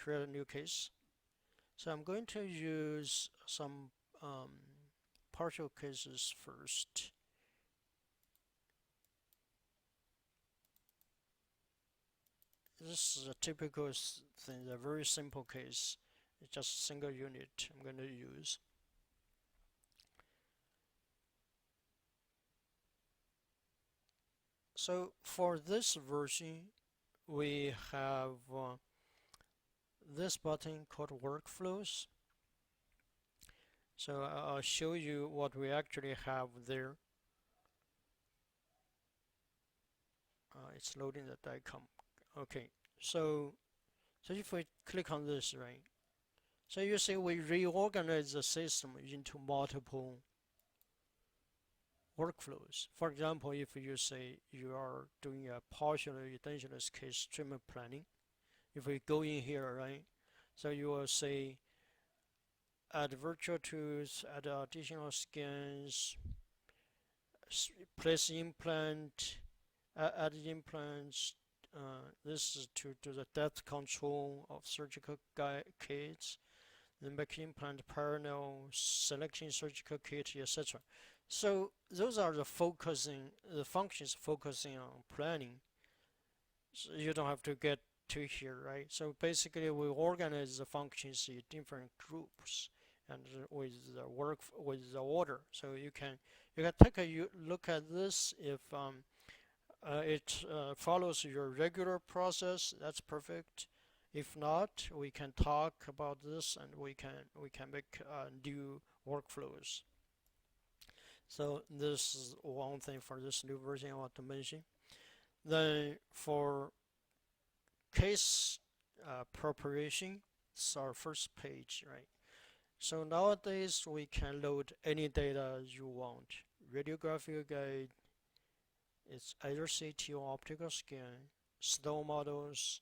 create a new case. So I'm going to use some partial cases first. This is a typical thing, a very simple case. It's just a single unit I'm going to use. So for this version, we have this button called Workflows. So I'll show you what we actually have there. It's loading the DICOM. Okay, so if we click on this, right? So you see we reorganize the system into multiple workflows. For example, if you say you are doing a partial edentulous case treatment planning, if we go in here, right? So you will say add virtual tools, add additional scans, place implant, add implants. This is to do the depth control of surgical kits, then make implant parallel, selection surgical kit, etc. So those are the functions focusing on planning. So you don't have to get to here, right? So basically, we organize the functions in different groups and with the order. So you can take a look at this. If it follows your regular process, that's perfect. If not, we can talk about this and we can make new workflows. So this is one thing for this new version I want to mention. Then for case preparation, it's our first page, right? So nowadays we can load any data you want. Radiographic guide, it's either CT or optical scan. Stone models,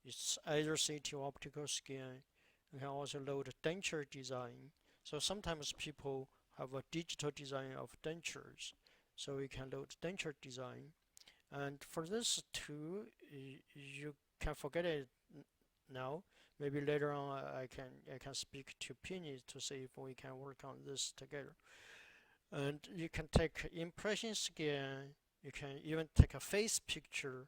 it's either CT or optical scan. You can also load denture design. So sometimes people have a digital design of dentures, so we can load denture design. And for this too, you can forget it now. Maybe later on I can speak to Penny to see if we can work on this together. And you can take impression scan. You can even take a face picture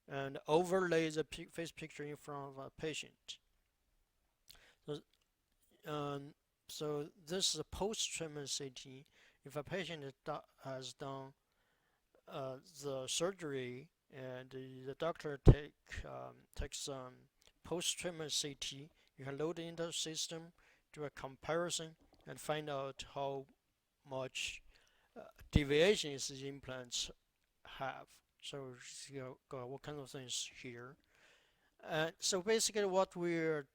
and overlay the face picture in front of a patient. So, so this is a post-treatment CT. If a patient has done the surgery and the doctor takes post-treatment CT, you can load it into the system, do a comparison, and find out how much deviations the implants have. So you got what kind of things here. So basically what we're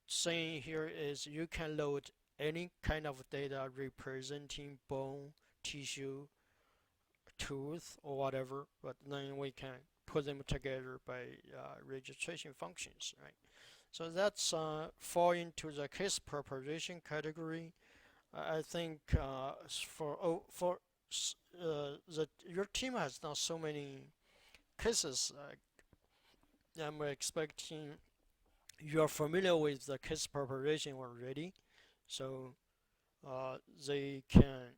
saying here is you can load any kind of data representing bone, tissue, tooth, or whatever, but then we can put them together by registration functions, right? So that's fall into the case preparation category. I think your team has done so many cases. I'm expecting you are familiar with the case preparation already, so they can,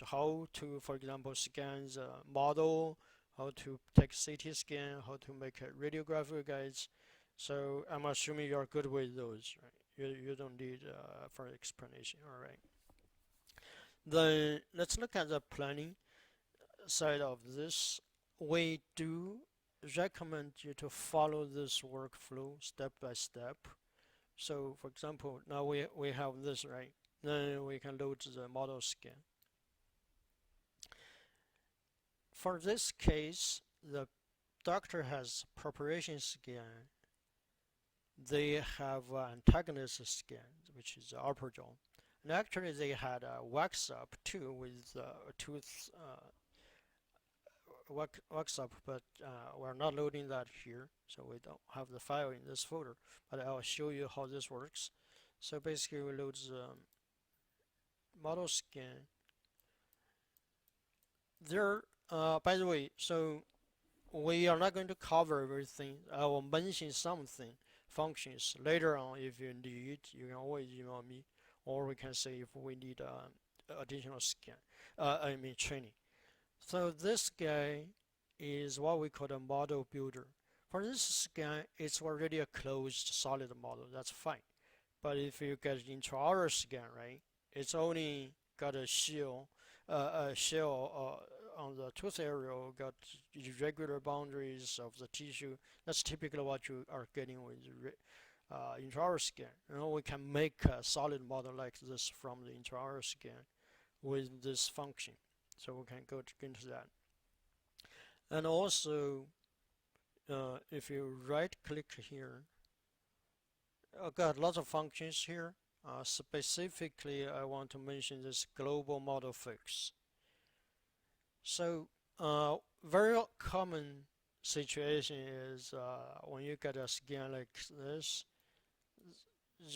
how to, for example, scan the model, how to take CT scan, how to make radiographic guides. So I'm assuming you are good with those, right? You don't need further explanation, all right? Then let's look at the planning side of this. We do recommend you to follow this workflow step by step. So for example, now we have this, right? Then we can load the model scan. For this case, the doctor has preparation scan. They have antagonist scan, which is the upper jaw. And actually they had a wax up too with tooth wax up, but we're not loading that here, so we don't have the file in this folder, but I'll show you how this works. So basically we load the model scan. There, by the way, so we are not going to cover everything. I will mention something. functions. Later on, if you need, you can always email me, or we can say if we need additional scan, I mean training. So this guy is what we call a model builder. For this scan, it's already a closed solid model. That's fine. But if you get intraoral scan, right, it's only got a shell on the tooth area, got irregular boundaries of the tissue. That's typically what you are getting with intraoral scan. We can make a solid model like this from the intraoral scan with this function. So we can go into that. And also, if you right click here, I've got lots of functions here. Specifically, I want to mention this global model fix. So, very common situation is when you get a scan like this,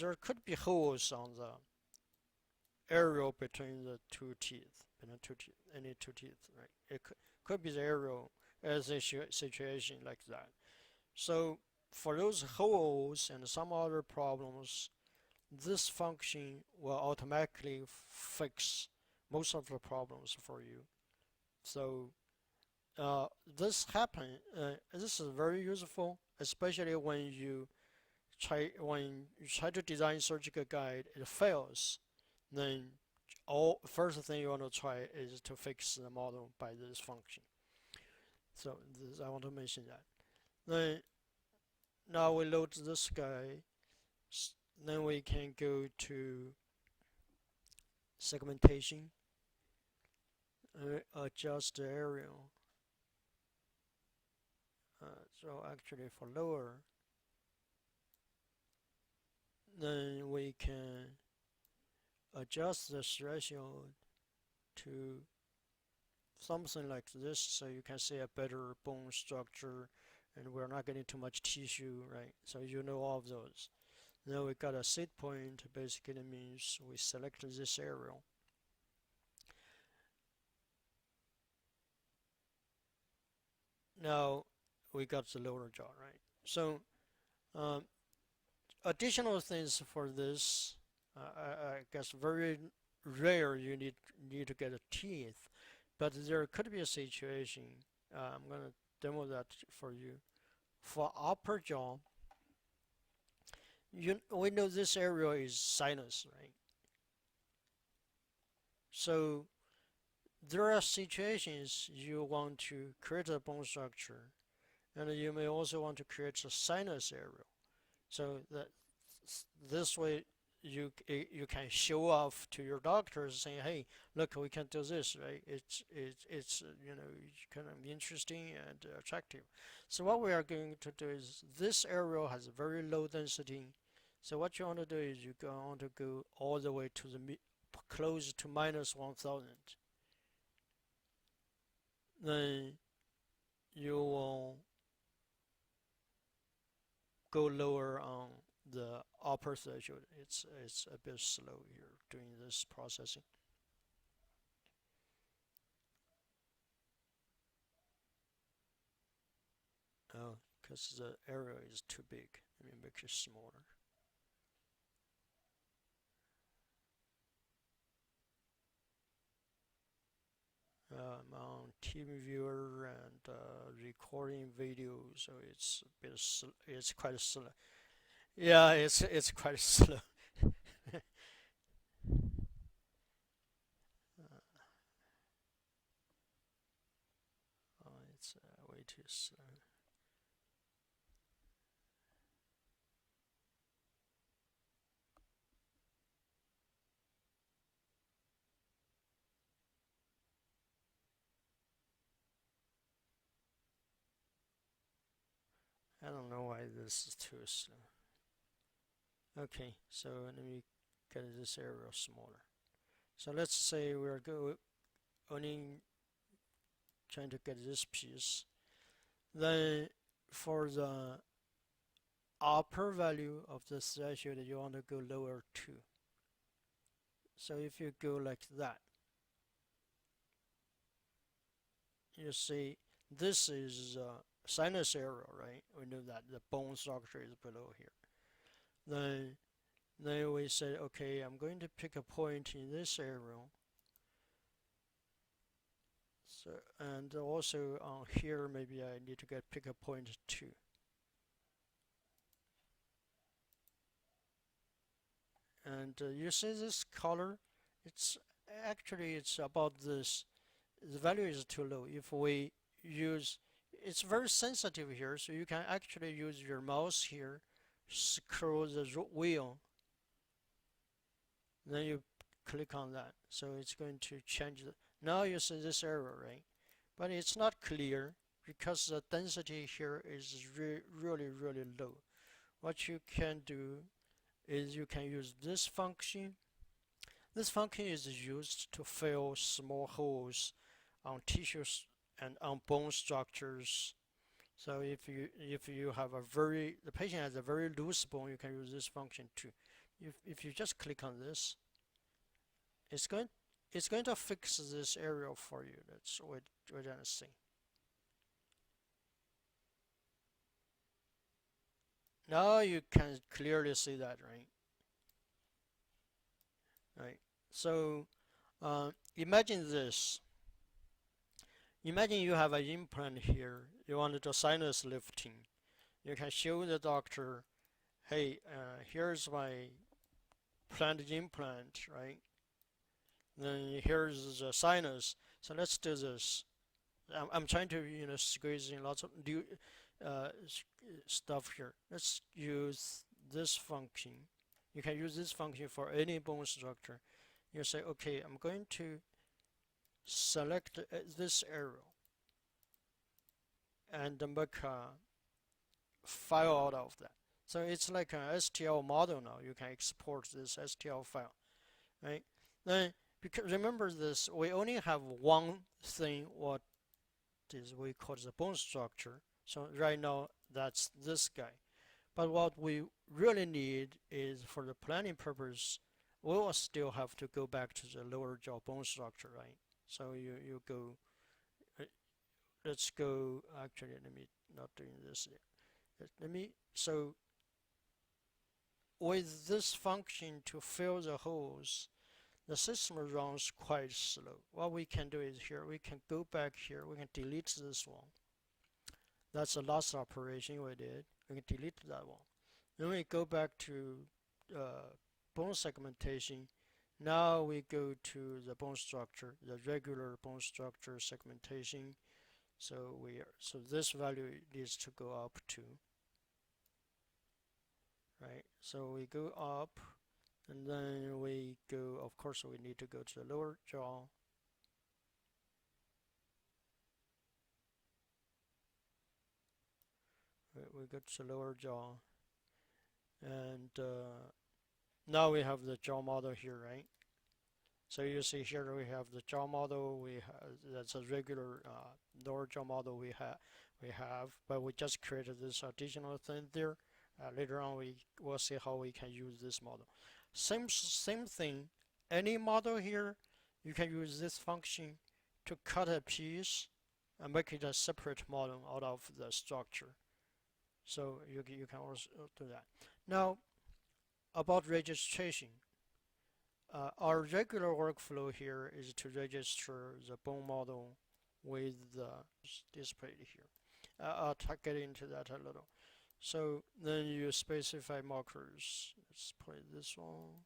there could be holes on the area between the two teeth, any two teeth, right? It could be the area as a situation like that. So for those holes and some other problems, this function will automatically fix most of the problems for you. So this this is very useful, especially when you try to design surgical guide, it fails. Then first thing you want to try is to fix the model by this function. So I want to mention that. Then now we load this guy. Then we can go to segmentation, adjust the area. So actually for lower, then we can adjust the threshold to something like this, so you can see a better bone structure and we're not getting too much tissue, right? So you know all of those. Then we got a set point, basically means we select this area. Now we got the lower jaw, right? So additional things for this, I guess very rare you need to get a teeth, but there could be a situation. I'm gonna demo that for you. For upper jaw, we know this area is sinus, right? So there are situations you want to create a bone structure, and you may also want to create a sinus area. So that this way you can show off to your doctors saying, hey, look, we can do this, right? It's kind of interesting and attractive. So what we are going to do is this area has very low density. So what you want to do is you want to go all the way to the close to -1000. Then you will go lower on the upper threshold. It's a bit slow here doing this processing. Oh, because the area is too big. Let me make it smaller. I'm on TeamViewer and recording video, so it's a bit it's quite slow. Yeah, it's quite slow. It's way too slow. I don't know why this is too slow. Okay, so let me get this area smaller. So let's say we're only trying to get this piece. Then for the upper value of the threshold, you want to go lower too. So if you go like that, you see this is sinus area, right? We know that the bone structure is below here. then we say, okay, I'm going to pick a point in this area. So, and also on here, maybe I need to pick a point too. And you see this color, it's actually it's about this. The value is too low. If we use, it's very sensitive here, so you can actually use your mouse here, scroll the wheel, then you click on that. So it's going to change the. Now you see this error, right? But it's not clear because the density here is really low. What you can do is you can use this function. This function is used to fill small holes on tissues and on bone structures. So if you have the patient has a very loose bone, you can use this function too. If you just click on this, it's going to fix this area for you. That's what we're gonna see. Now you can clearly see that, right? Right. So imagine this. Imagine you have an implant here. You want to do sinus lifting. You can show the doctor, hey, here's my planned implant, right? Then here's the sinus. So let's do this. I'm trying to squeeze in lots of new stuff here. Let's use this function. You can use this function for any bone structure. You say, okay, I'm going to select this arrow and make a file out of that. So it's like an STL model now. You can export this STL file, right? Then because remember this, we only have one thing. What is we call the bone structure. So right now that's this guy. But what we really need is for the planning purpose, we will still have to go back to the lower jaw bone structure, right? So you go. Let's go. Actually, let me not doing this yet. Let me. So with this function to fill the holes, the system runs quite slow. What we can do is here, we can go back here, we can delete this one. That's the last operation we did. We can delete that one. Then we go back to bone segmentation. Now we go to the bone structure, the regular bone structure segmentation. So this value needs to go up too. Right? So we go up. And then we go, of course, we need to go to the lower jaw. We go to the lower jaw. And now we have the jaw model here, right? So you see here we have the jaw model. That's a regular lower jaw model we have, but we just created this additional thing there. Later on, we'll see how we can use this model. Same thing. Any model here, you can use this function to cut a piece and make it a separate model out of the structure. So you can also do that. Now, about registration. Our regular workflow here is to register the bone model with the displayed here. I'll get into that a little. So then you specify markers. Let's play this one.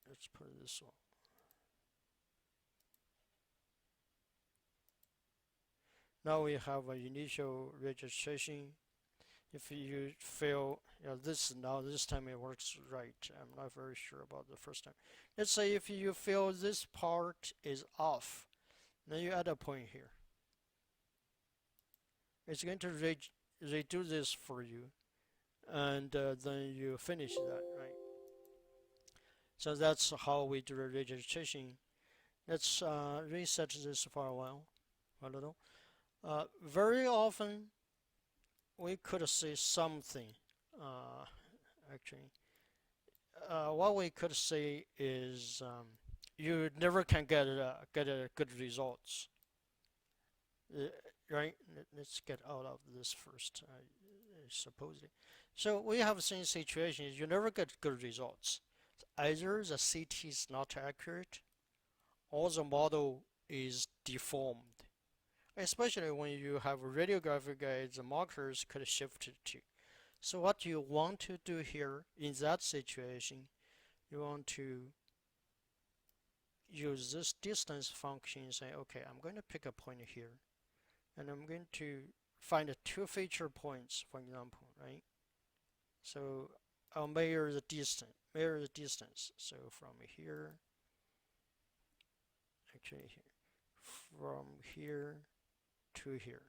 Let's play this one. Now we have an initial registration. If you fail, this time it works right. I'm not very sure about the first time. Let's say if you feel this part is off, then you add a point here. It's going to redo this for you, and then you finish that, right? So that's how we do the registration. Let's reset this for a little. Very often we could see something. Actually, what we could say is you never can get a good results. Right? Let's get out of this first. supposedly. So we have seen situations you never get good results. Either the CT is not accurate or the model is deformed. Especially when you have radiographic guides, the markers could shift too. So what you want to do here in that situation, you want to use this distance function and say, okay, I'm going to pick a point here, and I'm going to find two feature points, for example, right? So I'll measure the distance. So from here, actually here, from here to here.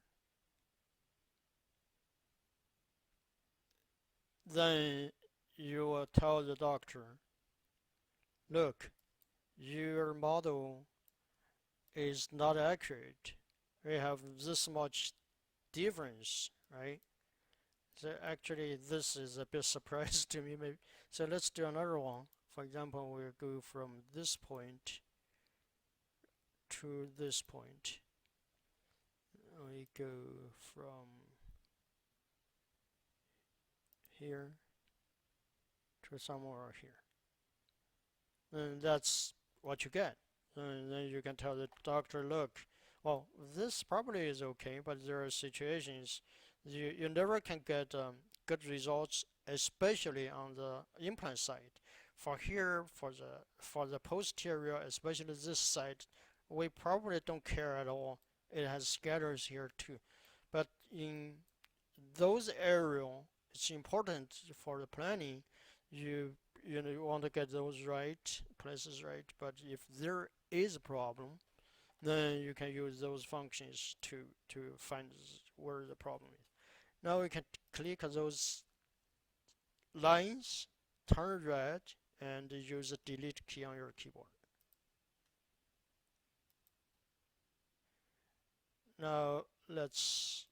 Then you will tell the doctor, look, your model is not accurate. We have this much difference, right? So actually, this is a bit surprise to me. Maybe. So let's do another one. For example, we'll go from this point to this point. We go from here to somewhere here. And that's what you get. And then you can tell the doctor, look, well, this probably is okay, but there are situations you never can get good results, especially on the implant side. For here, for the posterior, especially this side, we probably don't care at all. It has scatters here too, but in those areas, it's important for the planning. You want to get those right places right, but if there is a problem, then you can use those functions to find where the problem is. Now we can click those lines, turn red, and use the delete key on your keyboard. Now let's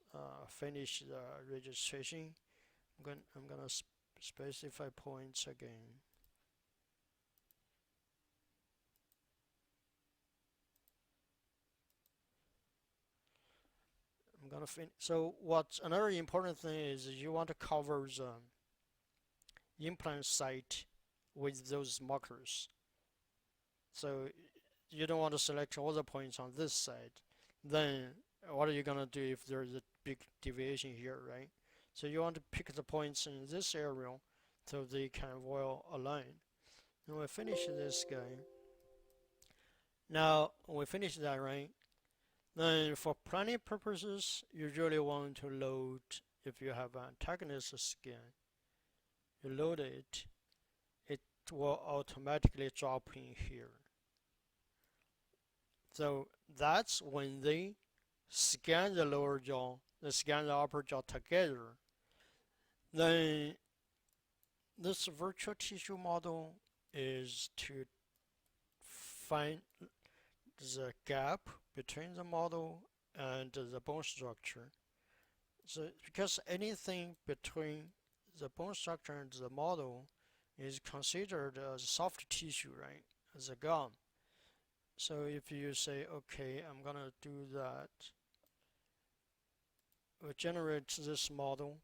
finish the registration. I'm gonna specify points again. I'm gonna finish. So what's another important thing is you want to cover the implant site with those markers. So you don't want to select all the points on this side. Then what are you gonna do if there's a big deviation here, right? So you want to pick the points in this area so they can well align. And we finish this guy. Now we finish that, right? Then for planning purposes, you usually want to load, if you have an antagonist scan, you load it, it will automatically drop in here. So that's when they scan the lower jaw, they scan the upper jaw together. Then this virtual tissue model is to find the gap between the model and the bone structure. So because anything between the bone structure and the model is considered as soft tissue, right? As a gum. So if you say, okay, I'm gonna do that, we generate this model.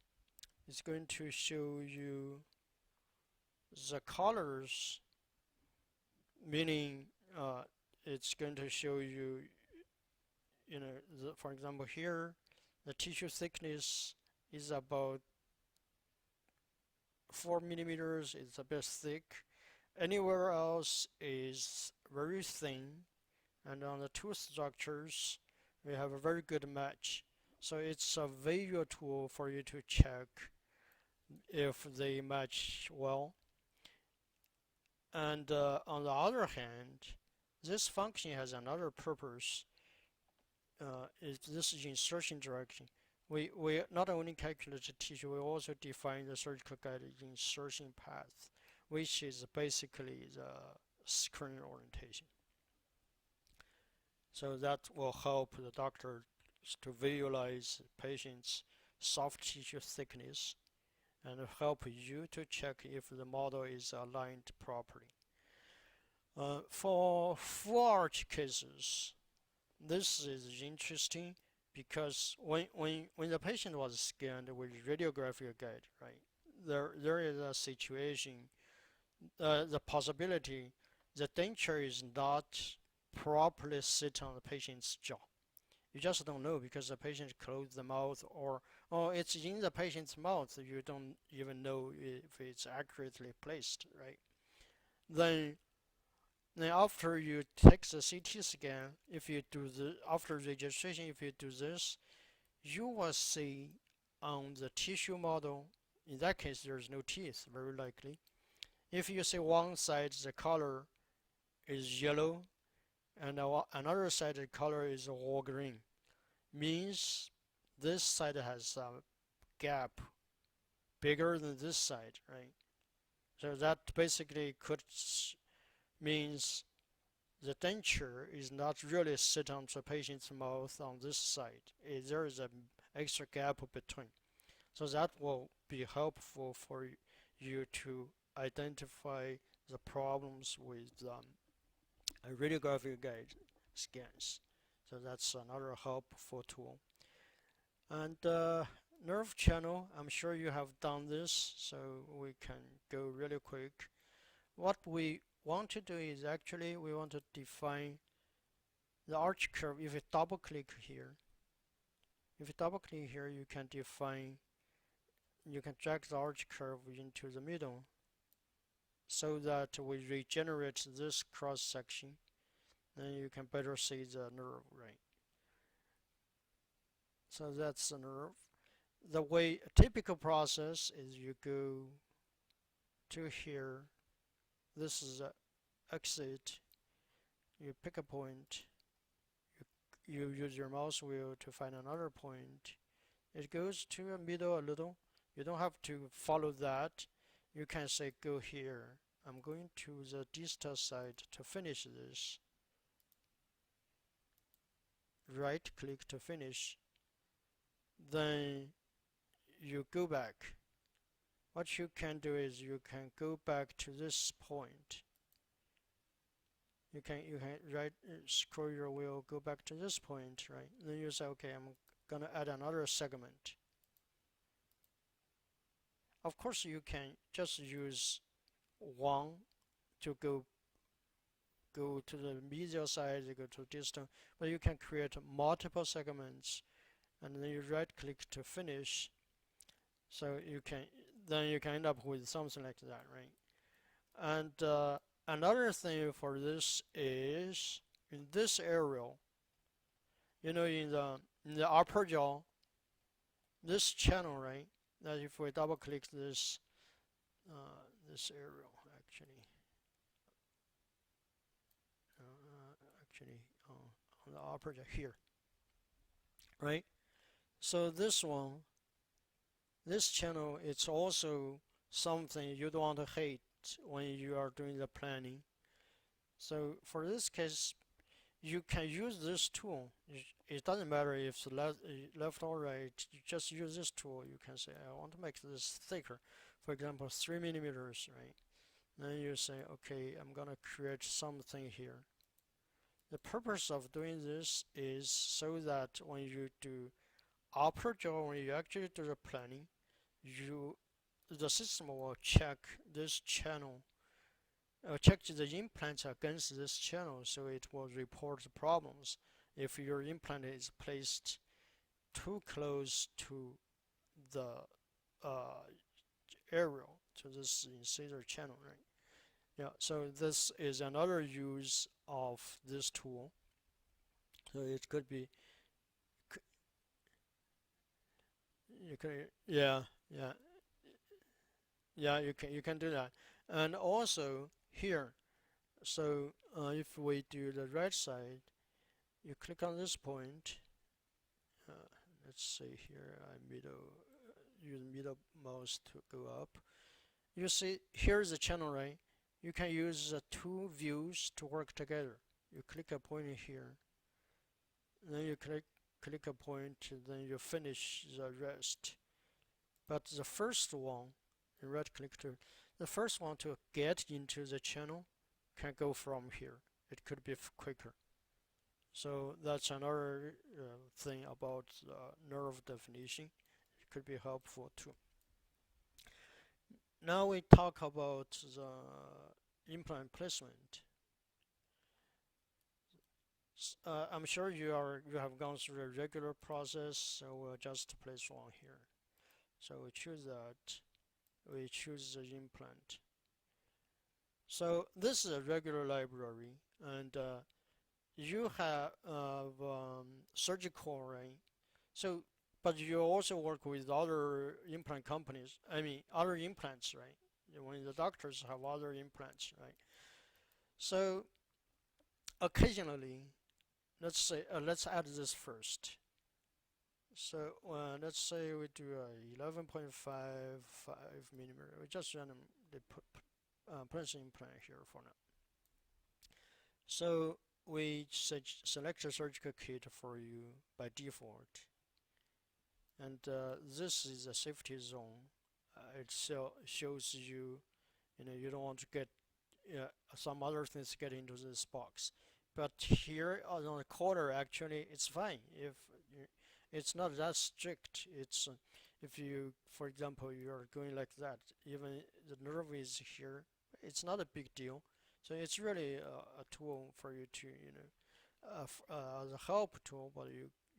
It's going to show you the colors, meaning it's going to show you, for example, here the tissue thickness is about 4 millimeters. It's a bit thick. Anywhere else is very thin, and on the tooth structures we have a very good match. So it's a visual tool for you to check if they match well. And on the other hand, this function has another purpose. This is insertion direction. We not only calculate the tissue, we also define the surgical guided insertion path, which is basically the screen orientation. So that will help the doctor to visualize the patient's soft tissue thickness and help you to check if the model is aligned properly. For full arch cases, this is interesting because when the patient was scanned with radiographic guide, right, there is a situation, the possibility the denture is not properly sit on the patient's jaw. You just don't know because the patient closed the mouth, or it's in the patient's mouth. You don't even know if it's accurately placed, right? Then then after you take the CT scan, if you do the after registration, if you do this, you will see on the tissue model. In that case, there's no teeth, very likely. If you see one side the color is yellow and another side the color is all green, means this side has a gap bigger than this side, right? So that basically could means the denture is not really sit on the patient's mouth on this side. There is an extra gap between. So that will be helpful for you to identify the problems with radiographic guide scans. So that's another helpful tool. And nerve channel, I'm sure you have done this, so we can go really quick. What we want to do is actually we want to define the arch curve. If you double click here, you can define, you can drag the arch curve into the middle so that we regenerate this cross section. Then you can better see the nerve, right? So that's the nerve. The way a typical process is you go to here. This is the exit. You pick a point. You use your mouse wheel to find another point. It goes to a middle a little. You don't have to follow that. You can say go here. I'm going to the distal side to finish this. Right click to finish. Then you go back. What you can do is you can go back to this point. You can right scroll your wheel, go back to this point, right? Then you say, okay, I'm gonna add another segment. Of course, you can just use one to go to the medial side, go to distal, but you can create multiple segments, and then you right click to finish. So you can end up with something like that, right? And another thing for this is in this area, in the upper jaw, this channel, right? That if we double click this this area, actually on the upper jaw here, right? So this one, this channel, it's also something you don't want to hit when you are doing the planning. So for this case, you can use this tool. It doesn't matter if it's left or right. You just use this tool. You can say, I want to make this thicker. For example, 3 millimeters, right? Then you say, okay, I'm gonna create something here. The purpose of doing this is so that when you do upper jaw, when you actually do the planning, the system will check this channel, check the implant against this channel, so it will report the problems if your implant is placed too close to the aerial, to this incisor channel, right? Yeah, so this is another use of this tool. So it could be, you can, yeah, you can do that. And also here, so if we do the right side, you click on this point. Let's say here use middle mouse to go up. You see here's the channel, right? You can use the two views to work together. You click a point here, then you click a point, then you finish the rest. But the first one, you right click to the first one to get into the channel can go from here. It could be quicker. So that's another thing about nerve definition. It could be helpful too. Now we talk about the implant placement. I'm sure you have gone through a regular process, so we'll just place one here. So we choose that. We choose the implant. So this is a regular library, and you have surgical, right? So, but you also work with other implant companies. I mean, other implants, right? When the doctors have other implants, right? So occasionally, let's add this first. So let's say we do a 11.55 millimeter. We just randomly put place implant here for now. So we select a surgical kit for you by default, and this is a safety zone. It shows you, you don't want to get some other things get into this box. But here on the corner, actually, it's fine. If it's not that strict, it's if you, for example, you are going like that, even the nerve is here, it's not a big deal. So it's really a tool for you to, as a help tool, but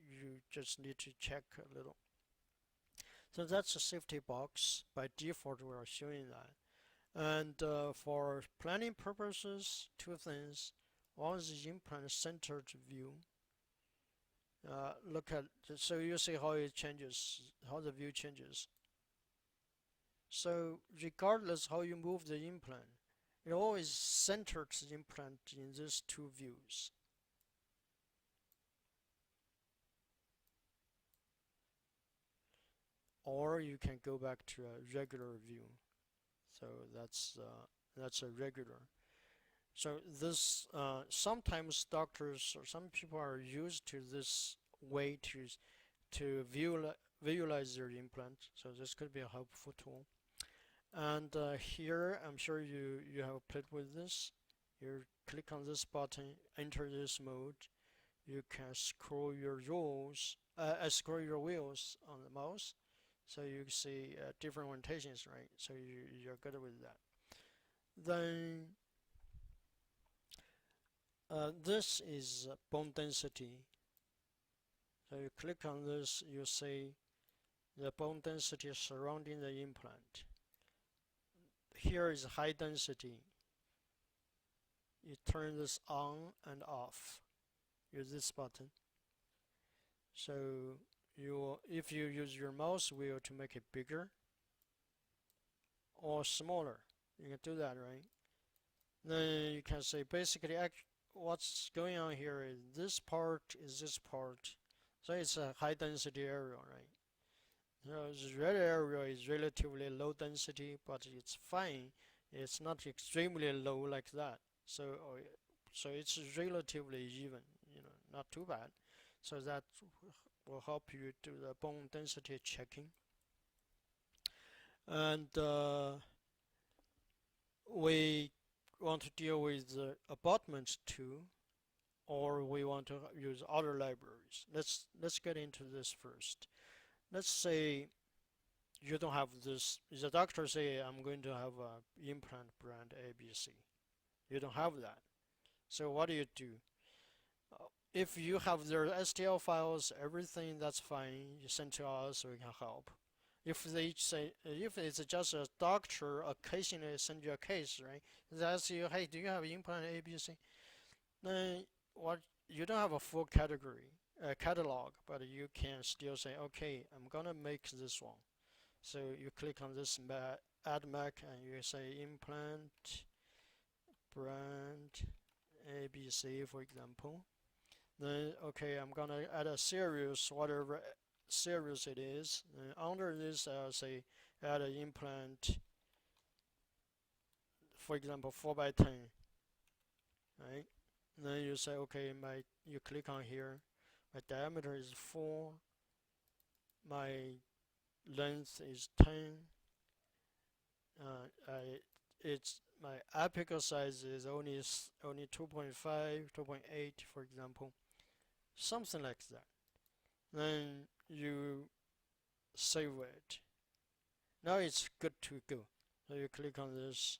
you just need to check a little. So that's a safety box. By default, we are showing that. And for planning purposes, two things. One is the implant centered view. Look at, so you see how it changes, how the view changes. So regardless how you move the implant, it always centers the implant in these two views. Or you can go back to a regular view. So that's a regular. So this sometimes doctors or some people are used to this way to visualize their implant. So this could be a helpful tool. And here, I'm sure you have played with this. You click on this button, enter this mode. You can scroll your scroll your wheels on the mouse, so you see different orientations, right? So you're good with that. Then this is bone density. So you click on this, you see the bone density surrounding the implant. Here is high density. You turn this on and off. Use this button. So if you use your mouse wheel to make it bigger or smaller, you can do that, right? Then you can say basically what's going on here is this part is this part. So it's a high density area, right? The red area is relatively low density, but it's fine. It's not extremely low like that. So it's relatively even, not too bad. So that will help you do the bone density checking. And we want to deal with the abutment too, or we want to use other libraries. Let's get into this first. Let's say you don't have this. The doctor say I'm going to have a implant brand ABC. You don't have that. So what do you do? If you have their STL files, everything, that's fine. You send to us, so we can help. If they say, if it's just a doctor occasionally send you a case, right? They ask you, hey, do you have implant ABC? Then what? You don't have a full catalog, but you can still say, okay, I'm gonna make this one. So you click on this add Mac and you say implant brand ABC, for example. Then okay, I'm gonna add a series, whatever series it is. And under this, I'll say add an implant, for example, 4x10, right? And then you say okay, you click on here. My diameter is 4. My length is 10. It's my apical size is only 2.5, 2.8, for example. something like that. Then you save it. Now it's good to go. So you click on this.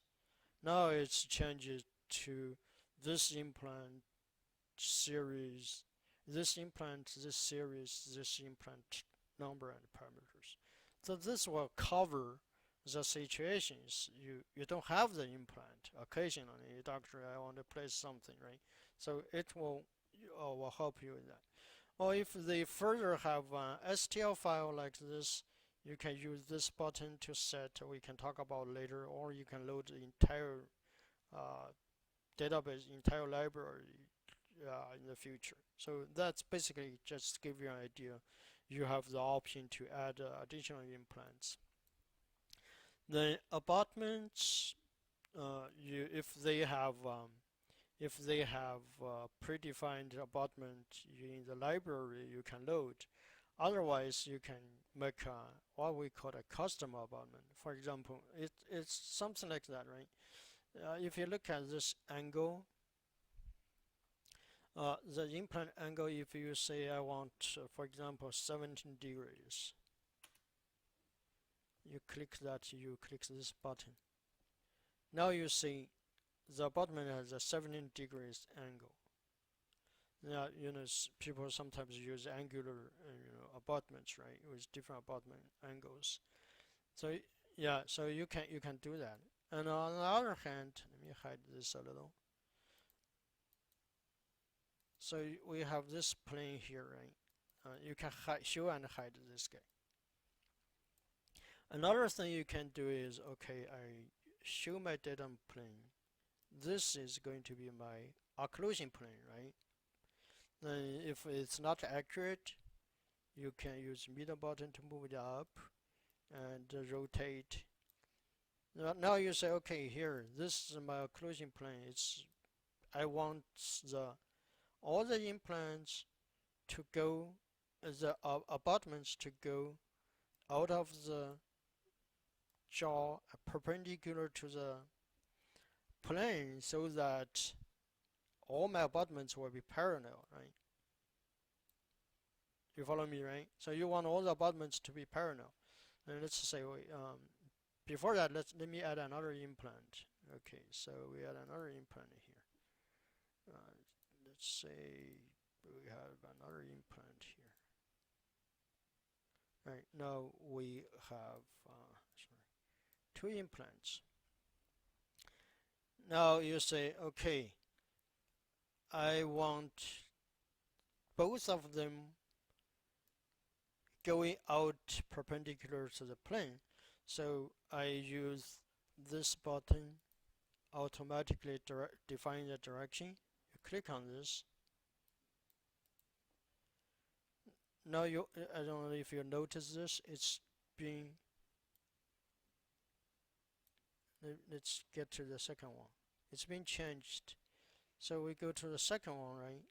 Now it's changed to this implant series, this implant, this series, this implant number and parameters. So this will cover the situations you don't have the implant. Occasionally, doctor, I want to place something, right? So it will help you with that. Or if they further have an STL file like this, you can use this button to set. We can talk about later, or you can load the entire uh, database, entire library in the future. So that's basically just to give you an idea. You have the option to add additional implants. The abutments, if they have predefined abutment in the library, you can load. Otherwise, you can make what we call a custom abutment. For example, it's something like that, right? If you look at this angle, the implant angle, if you say I want, for example, 17 degrees, you click that, you click this button. Now you see the abutment has a 17 degrees angle. Now, people sometimes use angular, abutments, right, with different abutment angles. So yeah, so you can do that. And on the other hand, let me hide this a little. So we have this plane here, right? You can show and hide this guy. Another thing you can do is, okay, I show my data plane. This is going to be my occlusion plane, right? Then if it's not accurate, you can use middle button to move it up and rotate. Now you say, okay, here, this is my occlusion plane. I want all the implants to go, the abutments to go out of the jaw perpendicular to the plane so that all my abutments will be parallel, right? You follow me, right? So you want all the abutments to be parallel. And let's say before that, let me add another implant. Okay, so we add another implant here. Let's say we have another implant here. Right, now we have two implants. Now you say, okay, I want both of them going out perpendicular to the plane. So I use this button, automatically define the direction. You click on this. Now I don't know if you notice this, it's being, let's get to the second one. It's been changed. So we go to the second one, right?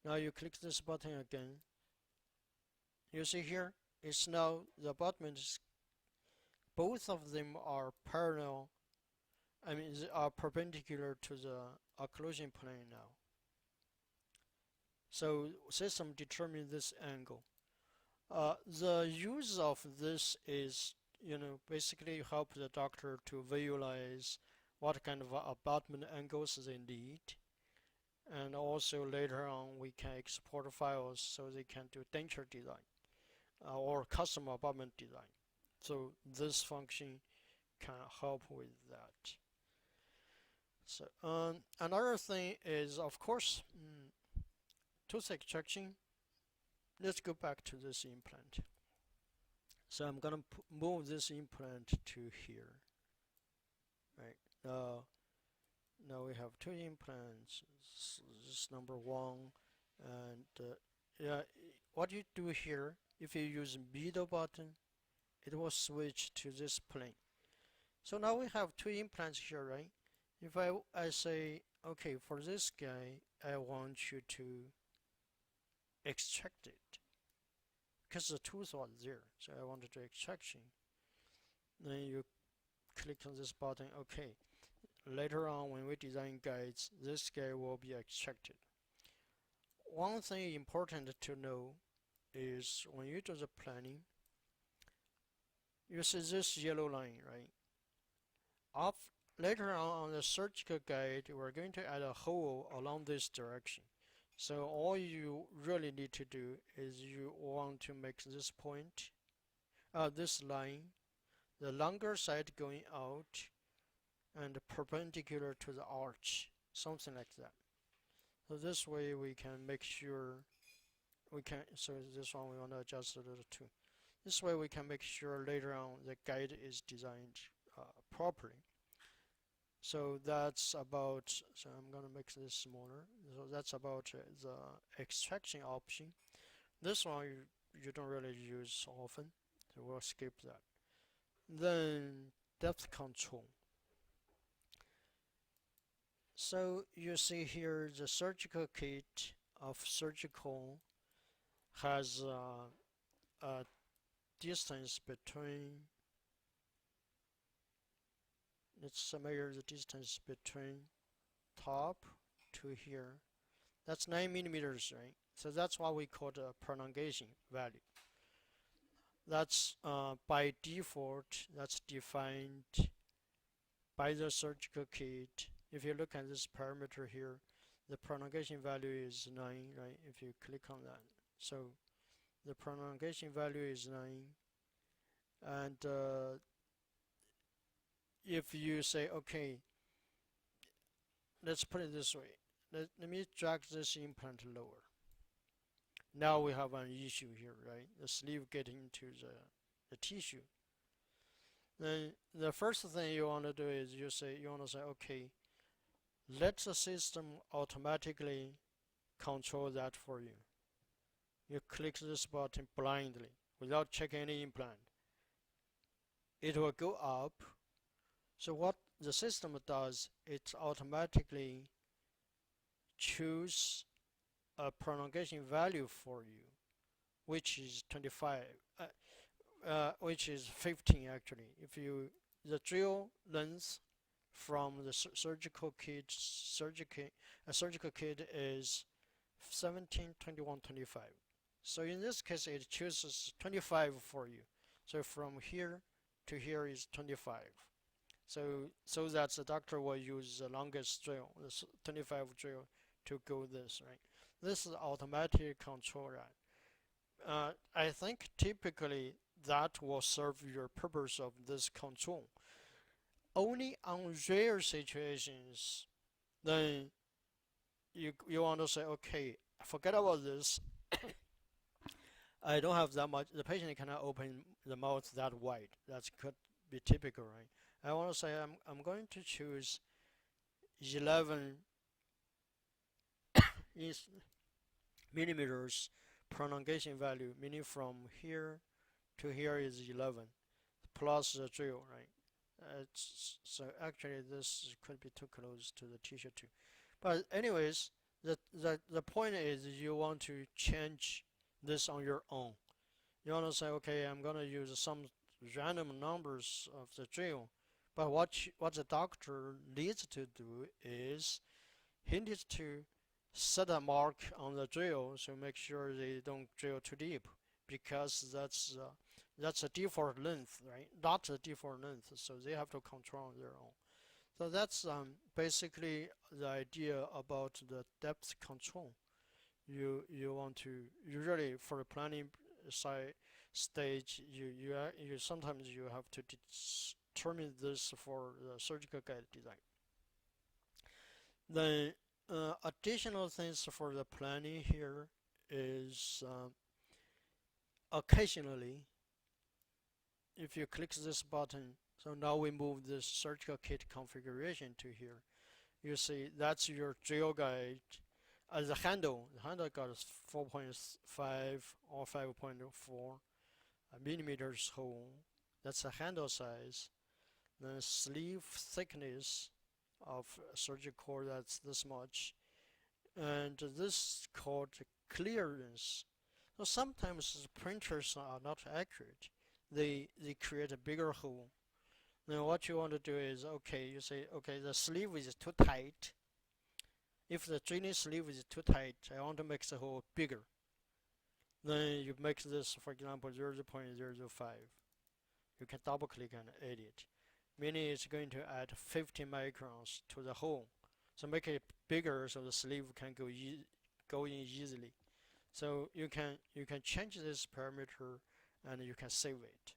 Now you click this button again. You see here, it's now the abutments, both of them are parallel, are perpendicular to the occlusion plane now. So system determines this angle. The use of this is, basically help the doctor to visualize what kind of abutment angles they need. And also later on we can export files so they can do denture design or custom abutment design. So this function can help with that. So another thing is, of course, tooth extraction. Let's go back to this implant. So I'm gonna move this implant to here. Right, now we have two implants. This is number one, and yeah, what you do here, if you use middle button, it will switch to this plane. So now we have two implants here, right? If I say, okay, for this guy, I want you to extract it because the tooth was there, so I wanted to extraction. Then you click on this button. Okay, later on when we design guides, this guy will be extracted. one thing important to know is when you do the planning, you see this yellow line, right? Later on the surgical guide, we're going to add a hole along this direction. So all you really need to do is you want to make this point, this line, the longer side going out and perpendicular to the arch, something like that. So this way we can make sure so this one we want to adjust a little too. This way we can make sure later on the guide is designed properly. So that's about, so I'm going to make this smaller. So that's about the extraction option. This one you don't really use often, so we'll skip that. Then depth control. So you see here the surgical kit of surgical has a distance between, let's measure the distance between top to here. That's 9 millimeters, right? So that's what we call the prolongation value. That's by default, that's defined by the surgical kit. If you look at this parameter here, the prolongation value is 9, right? If you click on that. So the prolongation value is 9. And if you say, okay, let's put it this way. Let me drag this implant lower. Now we have an issue here, right? The sleeve getting into the tissue. Then the first thing you want to do is you want to say, okay, let the system automatically control that for you. You click this button blindly without checking any implant. It will go up. So what the system does, it automatically choose a prolongation value for you, which is 25, which is 15 actually. If you the drill length from the surgical kit is 17, 21, 25. So in this case, it chooses 25 for you. So from here to here is 25. So that the doctor will use the longest drill, the 25 drill, to go this, right? This is automatic control, right? I think typically that will serve your purpose of this control. Only on rare situations, then you want to say, okay, forget about this. I don't have that much. The patient cannot open the mouth that wide. That could be typical, right? I want to say I'm going to choose 11 millimeters prolongation value, meaning from here to here is 11 plus the drill, right? So actually this could be too close to the tissue too. But anyways, the point is you want to change this on your own. You want to say, okay, I'm going to use some random numbers of the drill. But what the doctor needs to do is he needs to set a mark on the drill so make sure they don't drill too deep, because that's a default length, right? Not a default length, so they have to control on their own. So that's basically the idea about the depth control. You want to usually for the planning stage you sometimes you have to determine this for the surgical guide design. The additional things for the planning here is occasionally if you click this button, so now we move this surgical kit configuration to here. You see that's your drill guide. The handle got 4.5 or 5.4 millimeters hole. That's the handle size. The sleeve thickness of surgical, that's this much. And this is called clearance. So sometimes the printers are not accurate. They create a bigger hole. Then what you want to do is, okay, you say, okay, the sleeve is too tight. if the drilling sleeve is too tight, I want to make the hole bigger. Then you make this, for example, 0.005. You can double click and edit, meaning it's going to add 50 microns to the hole. So make it bigger so the sleeve can go in easily. So you can change this parameter and you can save it.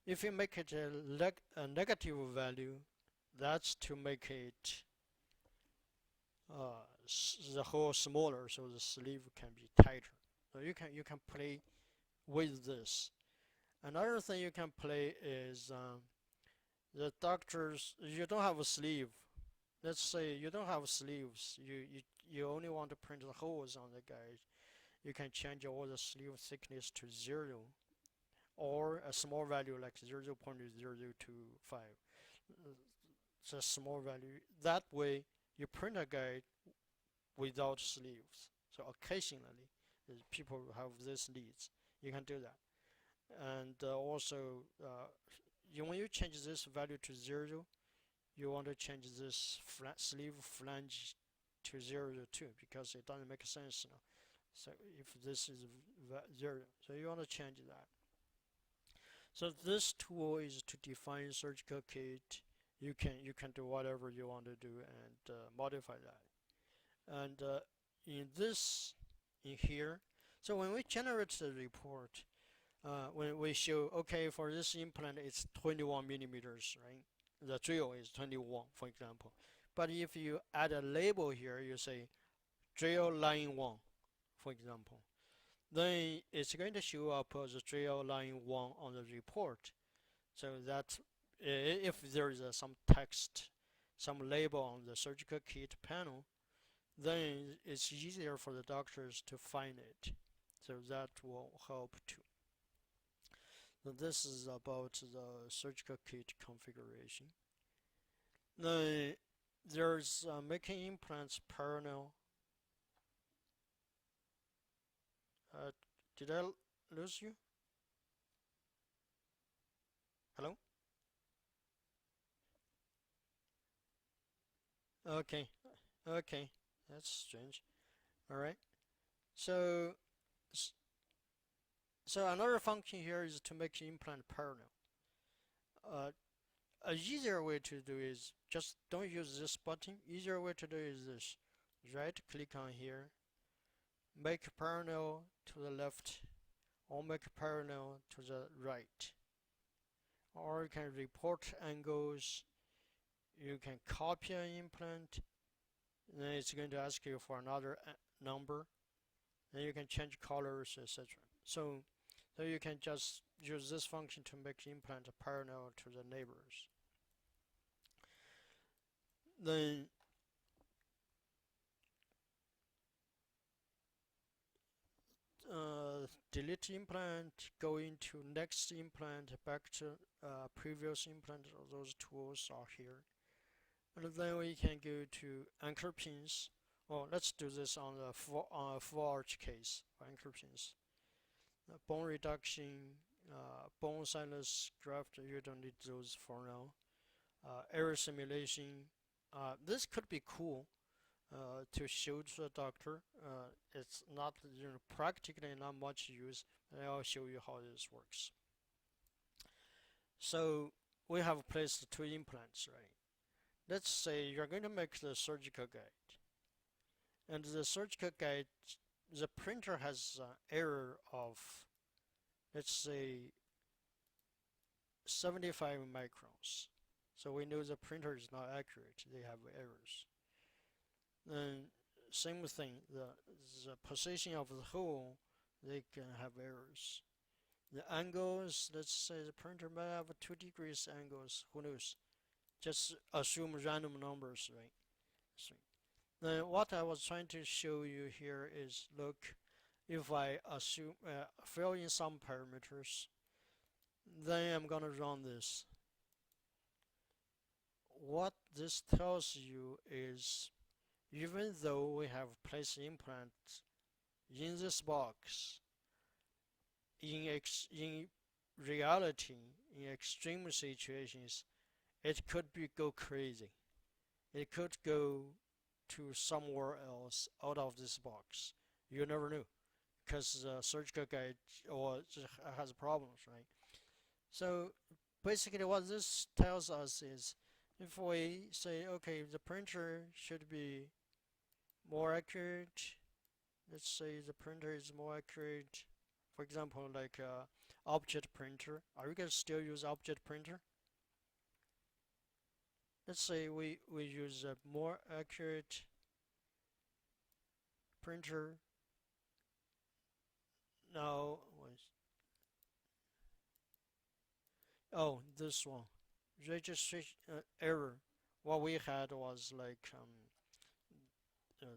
If you make it a negative value, that's to make it the hole smaller so the sleeve can be tighter. So you can play with this. Another thing you can play is the doctors. You don't have a sleeve. Let's say you don't have sleeves. You only want to print the holes on the guide. You can change all the sleeve thickness to 0 or a small value like 0.025. It's a small value. That way you print a guide without sleeves. So occasionally people have these needs. You can do that. And also when you change this value to 0, you want to change this sleeve flange to 0 too, because it doesn't make sense now. So if this is 0, so you want to change that. So this tool is to define surgical kit. You can do whatever you want to do and modify that. And in here, so when we generate the report, when we show, okay, for this implant it's 21 millimeters, right? The drill is 21, for example. But if you add a label here, you say drill line 1, for example, then it's going to show up as drill line 1 on the report. So that if there is some text, some label on the surgical kit panel, then it's easier for the doctors to find it. So that will help too. So this is about the surgical kit configuration. Then there's making implants parallel. Did I lose you? Hello? Okay, okay, that's strange. All right. So another function here is to make implant parallel. A easier way to do is just don't use this button. Easier way to do is this. Right click on here, make parallel to the left or make parallel to the right. Or you can report angles. You can copy an implant. Then it's going to ask you for another number. Then you can change colors, etc. So you can just use this function to make implant parallel to the neighbors. Then delete implant, go into next implant, back to previous implant. Those tools are here. And then we can go to anchor pins. Oh, let's do this on the full arch case for anchor pins. Bone reduction, bone sinus graft, you don't need those for now. Error simulation, this could be cool to show to the doctor. It's not, practically not much use, but I'll show you how this works. So we have placed 2 implants, right? Let's say you're going to make the surgical guide, and the surgical guide, the printer has an error of, let's say, 75 microns. So we know the printer is not accurate, they have errors. Then same thing, the position of the hole, they can have errors. The angles, let's say the printer might have 2 degrees angles, who knows? Just assume random numbers, right? So then what I was trying to show you here is, look, if I assume fill in some parameters, then I'm gonna run this. What this tells you is, even though we have placed implants in this box, in reality, in extreme situations, it could go crazy. It could go to somewhere else out of this box. You never knew because the surgical guide or has problems, right? So basically, what this tells us is if we say, okay, the printer should be more accurate. Let's say the printer is more accurate. For example, like object printer. Are you guys still use object printer? Let's say we use a more accurate printer. Now, oh, this one, registration error. What we had was like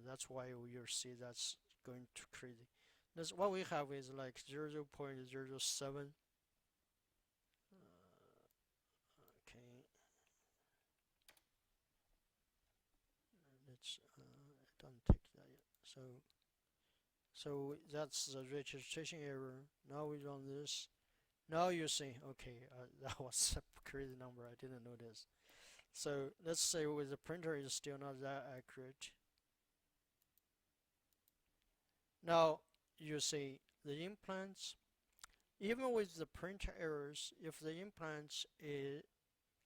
that's why you see that's going to crazy. That's what we have is like 0.07. Okay, let's I don't take that yet. So that's the registration error. Now we run this. Now you see, okay, that was a crazy number. I didn't know this. So let's say with the printer is still not that accurate. Now you see the implants, even with the printer errors, if the implants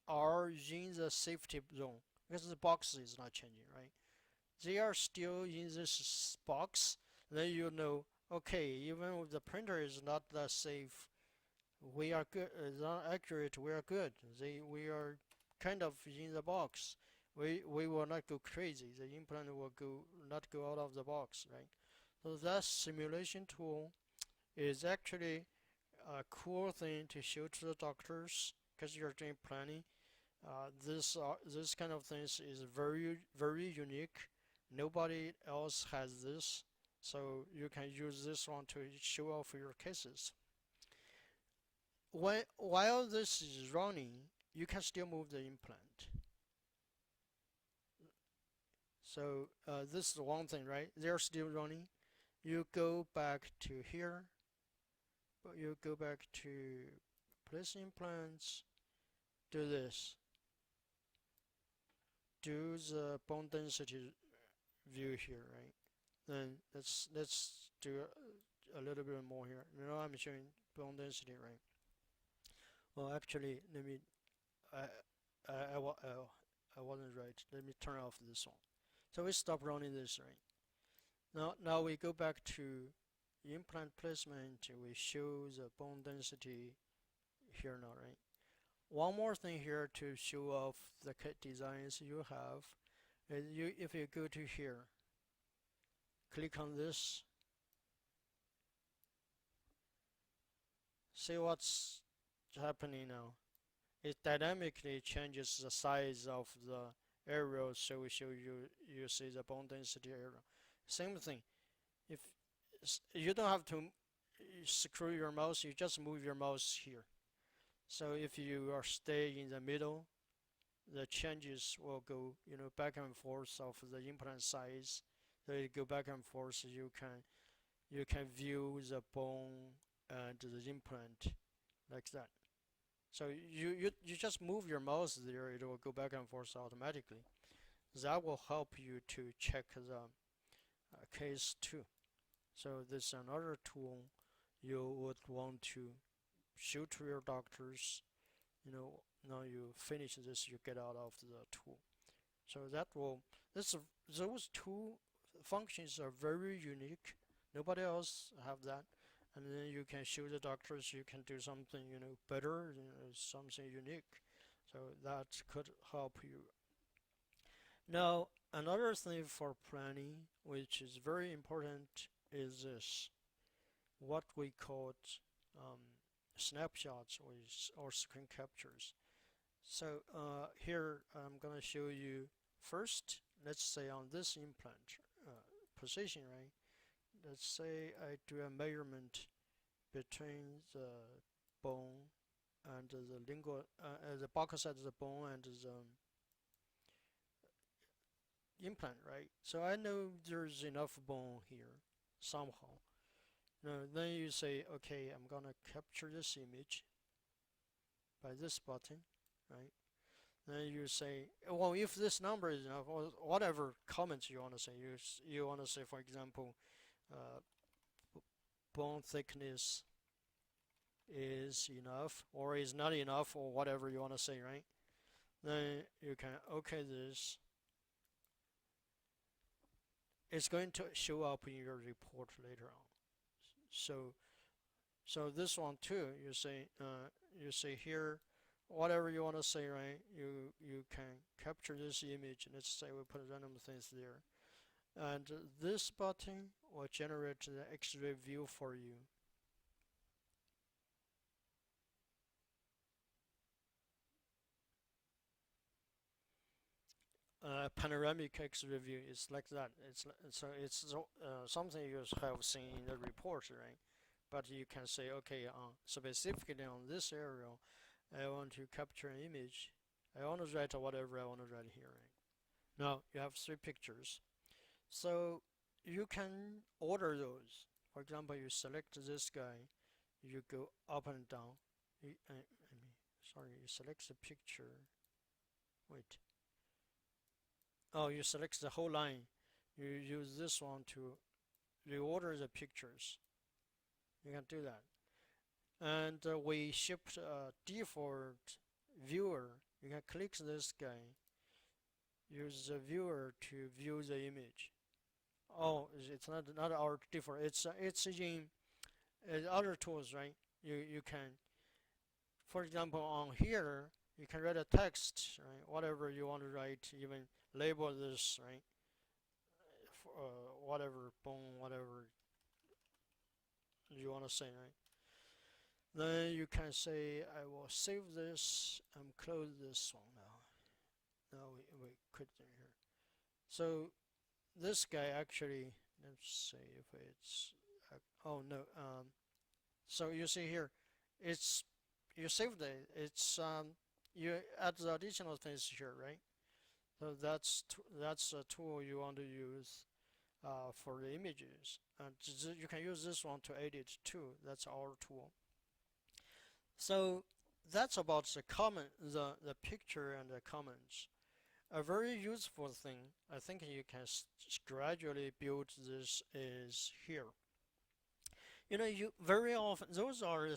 are in the safety zone, because the box is not changing, right? They are still in this box, then you know, okay, even if the printer is not that safe, we are good, not accurate, we are good. We are kind of in the box. We will not go crazy. The implant will not go out of the box, right? So that simulation tool is actually a cool thing to show to the doctors because you're doing planning. This kind of things is very unique. Nobody else has this, so you can use this one to show off your cases. While this is running, you can still move the implant. So this is one thing, right? They're still running. You go back to here, but you go back to place implants, do this, do the bone density view here, right? Then let's do a little bit more here. Now I'm showing bone density, right? Well, actually, let me. I I, I, I wasn't right. Let me turn off this one. So we stop running this, right? Now we go back to implant placement. We show the bone density here now, right? One more thing here to show off the kit designs you have is if you go to here, click on this, see what's happening now. It dynamically changes the size of the area, so we show you see the bone density area. Same thing. If you don't have to screw your mouse, you just move your mouse here. So if you are stay in the middle, the changes will go back and forth of the implant size. So you go back and forth. You can view the bone and the implant like that. So you just move your mouse there, it will go back and forth automatically. That will help you to check the case too. So this is another tool you would want to show to your doctors. Now you finish this, you get out of the tool. So those two functions are very unique. Nobody else have that. And then you can show the doctors you can do something better, something unique. So that could help you. Now another thing for planning, which is very important, is this, what we call snapshots or screen captures. So here I'm gonna show you first. Let's say on this implant position, right? Let's say I do a measurement between the bone and the lingual, the buccal side of the bone and the implant, right? So I know there's enough bone here somehow. Now then you say, okay, I'm gonna capture this image by this button, right? Then you say, well, if this number is enough, or whatever comments you want to say, you want to say, for example, uh, bone thickness is enough, or is not enough, or whatever you want to say, right? Then you can OK this. It's going to show up in your report later on. So, so this one too, you say here, whatever you want to say, right? You can capture this image. Let's say we put random things there, and this button will generate the X-ray view for you. Panoramic X-ray view is like that. It's something you have seen in the report, right? But you can say, okay, specifically on this area, I want to capture an image. I want to write whatever I want to write here. Right? Now you have 3 pictures, so you can order those. For example, you select this guy, you go up and down. Sorry, you select the picture. Wait. Oh, you select the whole line. You use this one to reorder the pictures. You can do that. And we shipped a default viewer. You can click this guy, use the viewer to view the image. Oh, it's not our default. It's in other tools, right? You can, for example, on here you can write a text, right? Whatever you want to write, even label this, right? Whatever bone, whatever you want to say, right? Then you can say, I will save this and close this one now. Now we quit here. So this guy actually, let's see if it's, oh no, so you see here, it's, you saved it, it's, you add the additional things here, right? So that's a tool you want to use for the images, and you can use this one to edit too. That's our tool. So that's about the picture and the comments. A very useful thing I think you can gradually build this is here. You know, you very often those are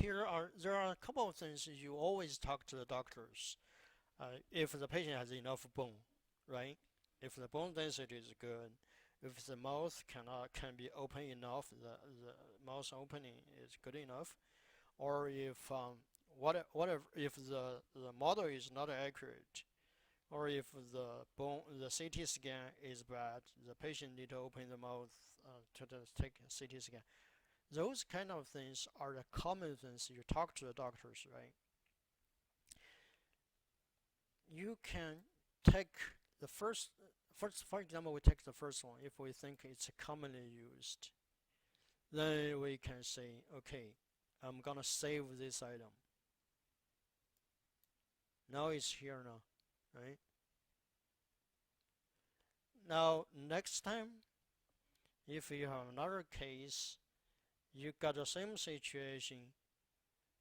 there are a couple of things you always talk to the doctors. If the patient has enough bone, right? If the bone density is good, if the mouth can be open enough, the mouth opening is good enough, or if whatever if the model is not accurate, or if the CT scan is bad, the patient need to open the mouth to take a CT scan. Those kind of things are the common things you talk to the doctors, right? You can take the first, for example, we take the first one. If we think it's commonly used, then we can say, okay, I'm gonna save this item. Now it's here now, right? Now next time, if you have another case, you got the same situation.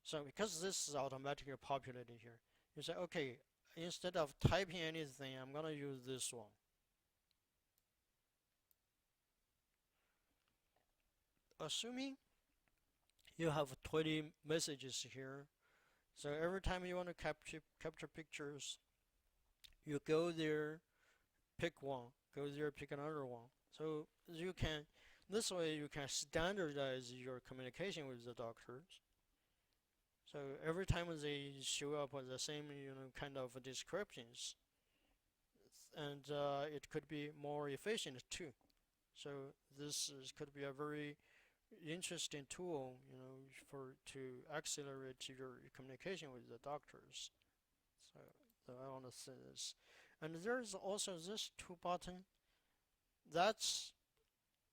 So because this is automatically populated here, you say, okay, instead of typing anything, I'm gonna use this one. Assuming you have 20 messages here, so every time you want to capture pictures, you go there, pick one, go there, pick another one. So you can, this way you can standardize your communication with the doctors. So every time they show up with the same, kind of descriptions, and it could be more efficient too. So could be a very interesting tool, for to accelerate your communication with the doctors. So I want to say this, and there's also this 2 button. That's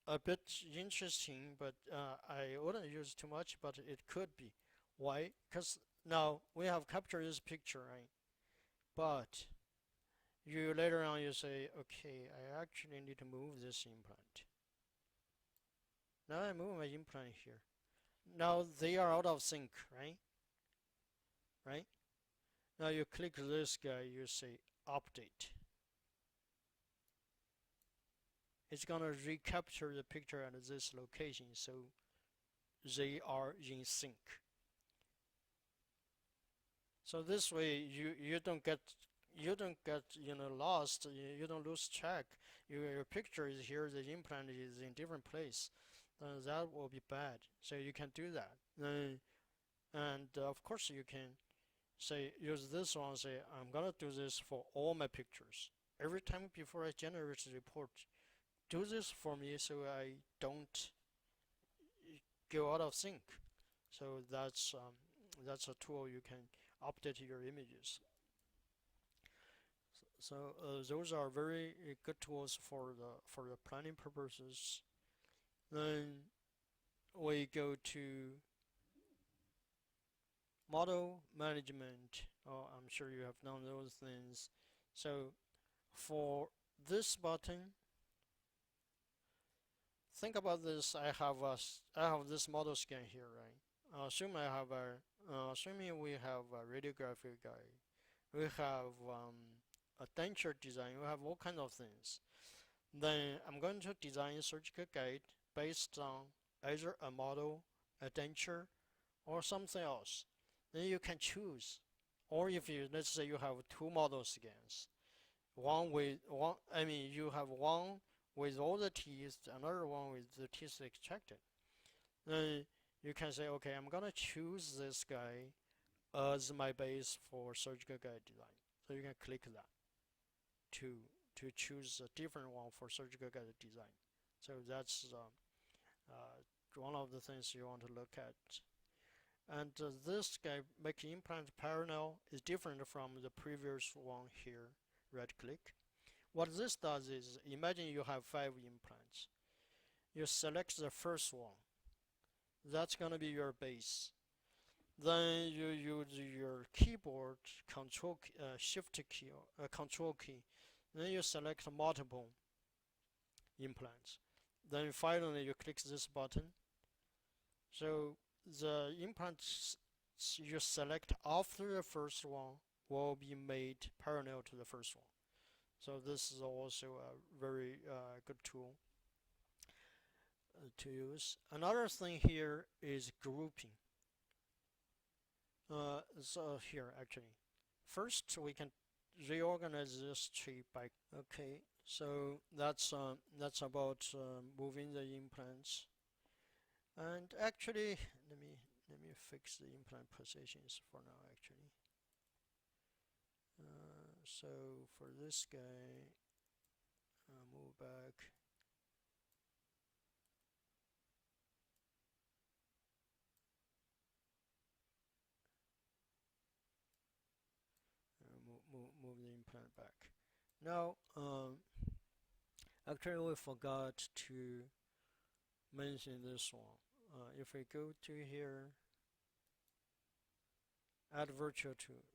a bit interesting, but I wouldn't use too much. But it could be. Why? Because now we have captured this picture, right? But you later on you say, okay, I actually need to move this implant. Now I move my implant here. Now they are out of sync, right? Right? Now you click this guy, you say update. It's gonna recapture the picture at this location, so they are in sync. So this way you don't get lost, you don't lose track. Your picture is here, the implant is in different place. That will be bad. So you can do that. And of course you can say use this one, say I'm gonna do this for all my pictures. Every time before I generate the report, do this for me so I don't go out of sync. So that's a tool you can update your images. So those are very good tools for the planning purposes. Then we go to model management. Oh, I'm sure you have known those things. So for this button, think about this. I have this model scan here, right? Assuming we have a radiographic guide, we have a denture design, we have all kinds of things. Then I'm going to design a surgical guide based on either a model, a denture, or something else. Then you can choose. Or if you, let's say you have two model scans, you have one with all the teeth, another one with the teeth extracted. Then you can say, okay, I'm gonna choose this guy as my base for surgical guide design. So you can click that to choose a different one for surgical guide design. So that's one of the things you want to look at. And this guy, make implant parallel, is different from the previous one here. Right click. What this does is, imagine you have 5 implants. You select the first one. That's gonna be your base. Then you use your keyboard control shift key control key. Then you select multiple implants. Then finally you click this button. So the implants you select after the first one will be made parallel to the first one. So this is also a very good tool to use. Another thing here is grouping. So here actually, first we can reorganize this tree by. Okay, so that's about moving the implants. And actually, let me fix the implant positions for now. Actually, so for this guy, move back. Move the implant back. Now, actually, we forgot to mention this one. If we go to here, add virtual tooth.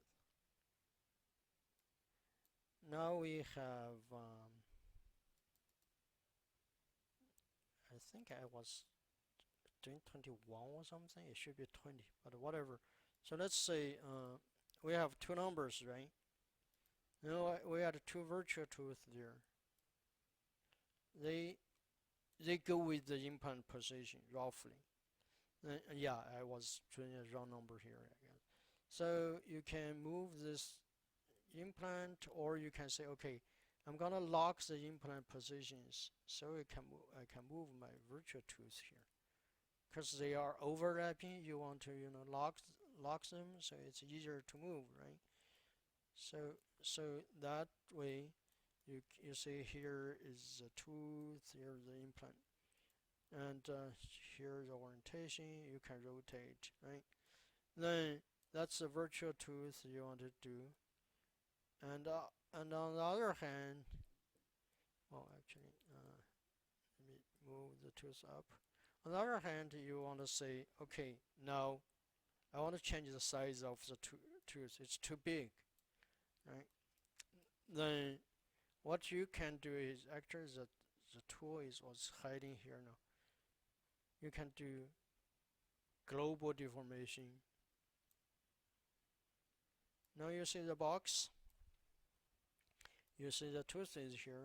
Now we have, I think I was doing 21 or something. It should be 20, but whatever. So let's say we have two numbers, right? You know, we had two virtual tooth there. They go with the implant position roughly. Yeah, I was doing a wrong number here, I guess. So you can move this implant, or you can say, okay, I'm gonna lock the implant positions so I can move my virtual tooth here, because they are overlapping. You want to lock them so it's easier to move, right? So that way you see here is the tooth, here the implant, and here's the orientation. You can rotate, right? Then that's the virtual tooth you want to do. And on the other hand, well, actually, let me move the tooth up. On the other hand, you want to say, okay, now I want to change the size of the tooth. It's too big, right? Then what you can do is, actually the tool is what's hiding here now. You can do global deformation. Now you see the box. You see the tooth is here,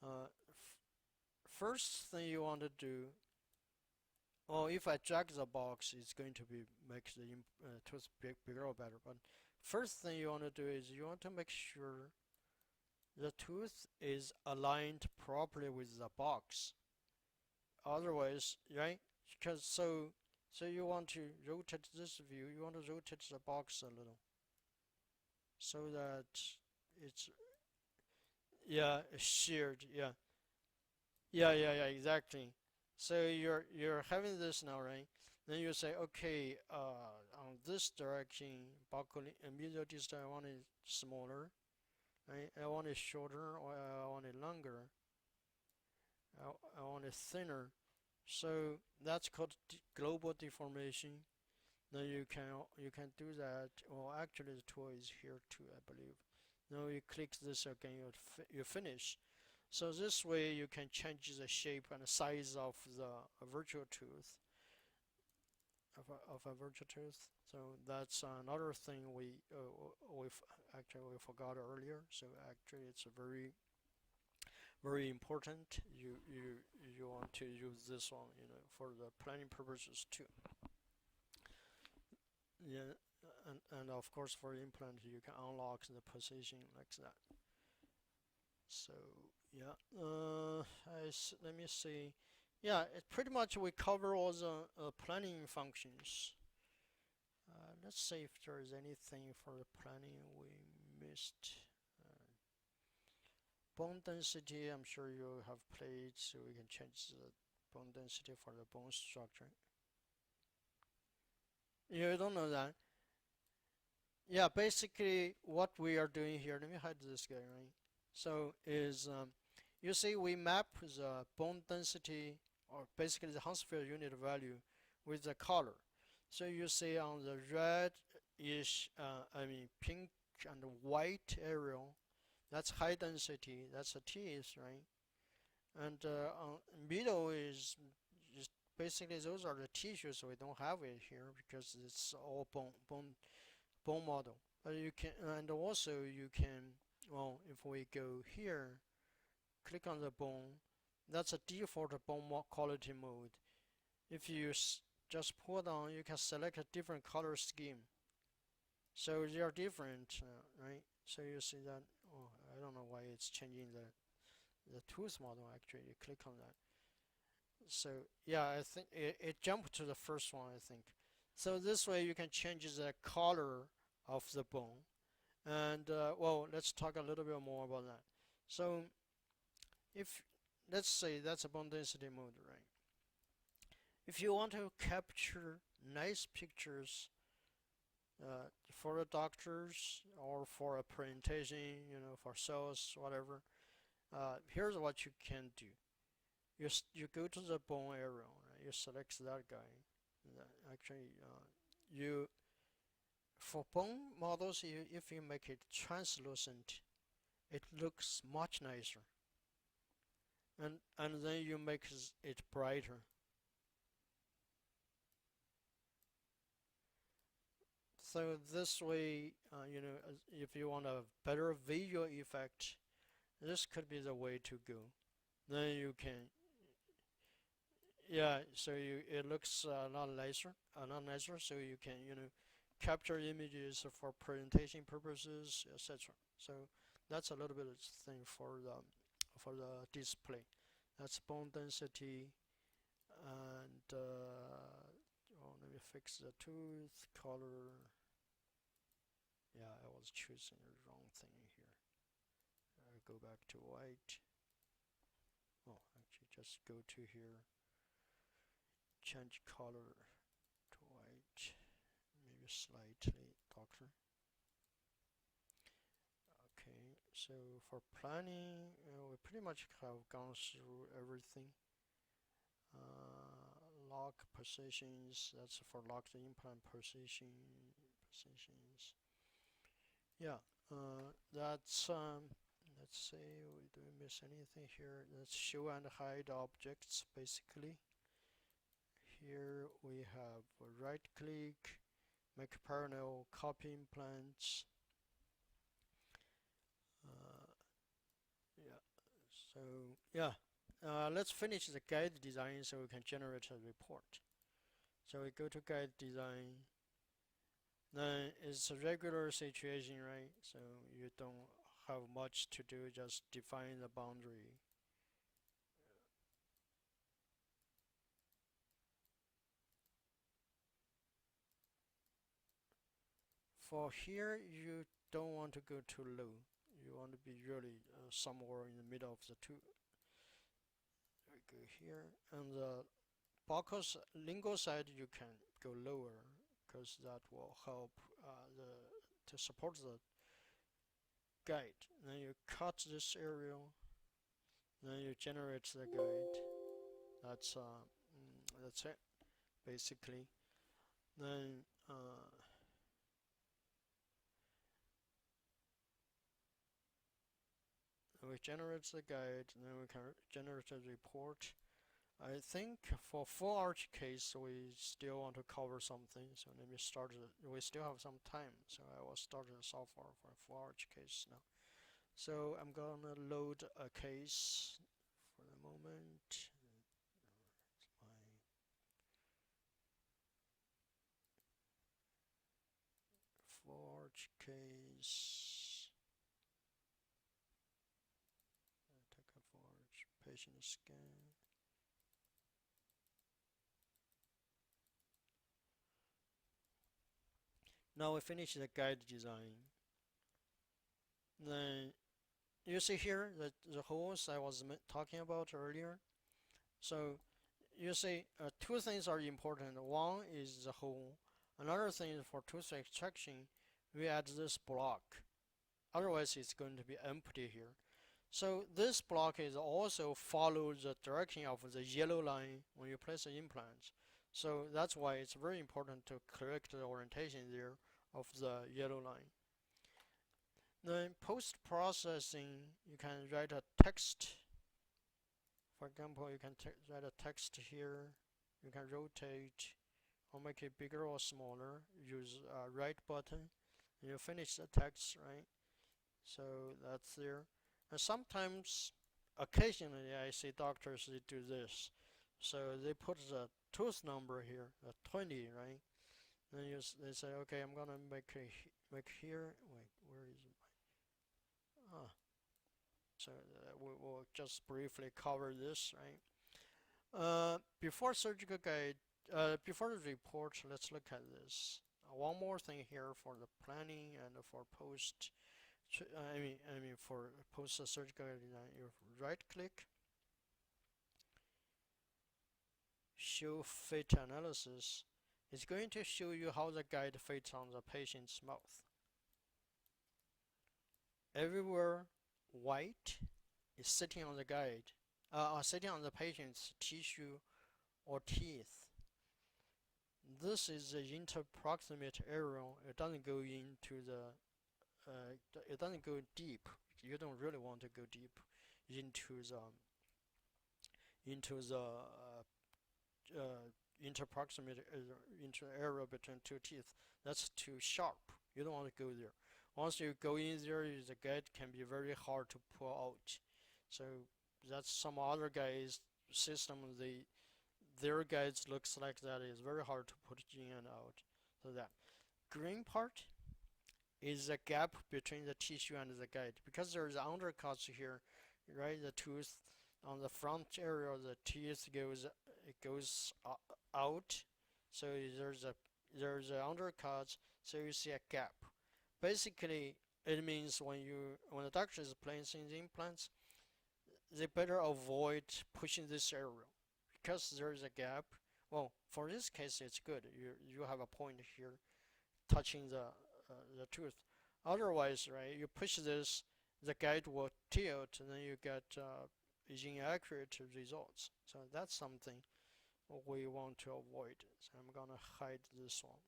right? First thing you want to do, well, if I drag the box, it's going to be make the tooth bigger or better. But first thing you want to do is you want to make sure the tooth is aligned properly with the box. Otherwise, right? Because so you want to rotate this view. You want to rotate the box a little so that it's sheared. Yeah, exactly. So you're having this now, right? Then you say, okay, on this direction, buccal medial distal, I want it smaller, right? I want it shorter, or I want it longer. I want it thinner. So that's called global deformation. Then you can do that. Well, actually, the tool is here too, I believe. Now you click this again, you finish. So this way you can change the shape and size of the virtual tooth of a virtual tooth. So that's another thing we forgot earlier. So actually it's very important. You want to use this one, for the planning purposes too. Yeah, and of course for implant you can unlock the position like that. So yeah, let me see. Yeah, pretty much we cover all the planning functions. Let's see if there is anything for the planning we missed. Bone density, I'm sure you have played, so we can change the bone density for the bone structure. You don't know that? Yeah, basically what we are doing here, let me hide this guy, right? So is you see we map the bone density, or basically the Hounsfield unit value, with the color. So you see on the red-ish, pink and white area, that's high density, that's a teeth, right? And on middle is just basically those are the tissues. We don't have it here because it's all bone model. But you can, and also you can, well, if we go here, click on the bone, that's a default bone quality mode. If you just pull down, you can select a different color scheme. So they are different, right? So you see that, oh, I don't know why it's changing the tooth model actually. You click on that. So yeah, I think it jumped to the first one, I think. So this way you can change the color of the bone. And well, let's talk a little bit more about that. So if let's say that's a bone density mode, right? If you want to capture nice pictures for the doctors or for a presentation, for sales, whatever, here's what you can do. You go to the bone area, right? You select that guy. Actually, you for bone models, if you make it translucent, it looks much nicer. And then you make it brighter. So this way, if you want a better visual effect, this could be the way to go. Then you can, yeah. So it looks a lot nicer. So you can, capture images for presentation purposes, etc. So that's a little bit of thing for the display. That's bone density, and let me fix the tooth color. Yeah, I was choosing the wrong thing here. Go back to white. Oh, actually, just go to here. Change color to white. Maybe slightly darker. Okay, so for planning, we pretty much have gone through everything. Lock positions, that's for lock the implant positions. Yeah, that's let's see, do we miss anything here? Let's show and hide objects basically. Here we have right click, make parallel copy implants. Yeah. So yeah, let's finish the guide design so we can generate a report. So we go to guide design. Then it's a regular situation, right? So you don't have much to do, just define the boundary. For here, you don't want to go too low. You want to be really somewhere in the middle of the two. We go here, and the buccal lingual side you can go lower because that will help to support the guide. Then you cut this area, then you generate the guide. That's it basically. Then we generate the guide, and then we can generate a report. I think for full arch case we still want to cover something, so let me start it. We still have some time, so I will start the software for full arch case now. So I'm gonna load a case for the moment. My full arch case. Take a full arch patient scan. Now we finish the guide design. Then you see here that the holes I was talking about earlier. So you see two things are important. One is the hole. Another thing is for tooth extraction, we add this block. Otherwise, it's going to be empty here. So this block is also follow the direction of the yellow line when you place the implant. So that's why it's very important to correct the orientation there of the yellow line. Then post-processing, you can write a text. For example, you can write a text here. You can rotate or make it bigger or smaller. Use a right button, and you finish the text, right? So that's there. And sometimes, occasionally, I see doctors they do this. So they put the tooth number here, 20, right? Then they say, okay, I'm gonna make here. Wait, where is it? So we'll just briefly cover this, right? Before surgical guide, before the report, let's look at this. One more thing here for the planning and for post. I mean for post surgical design. You right click, show fit analysis. It's going to show you how the guide fits on the patient's mouth. Everywhere white is sitting on the guide, sitting on the patient's tissue or teeth. This is the interproximate area. It doesn't go into the, it doesn't go deep. You don't really want to go deep into the interproximate area between two teeth. That's too sharp. You don't want to go there. Once you go in there, the guide can be very hard to pull out. So that's some other guys' system. Their guides looks like that. It's very hard to put in and out. So that green part is the gap between the tissue and the guide, because there's undercuts here, right? The tooth on the front area of the teeth goes out. So there's a undercut. So you see a gap. Basically, it means when the doctor is placing the implants, they better avoid pushing this area because there is a gap. Well, for this case, it's good. You have a point here, touching the tooth. Otherwise, right, you push this, the guide will tilt, and then you get inaccurate results. So that's something we want to avoid. So I'm gonna hide this one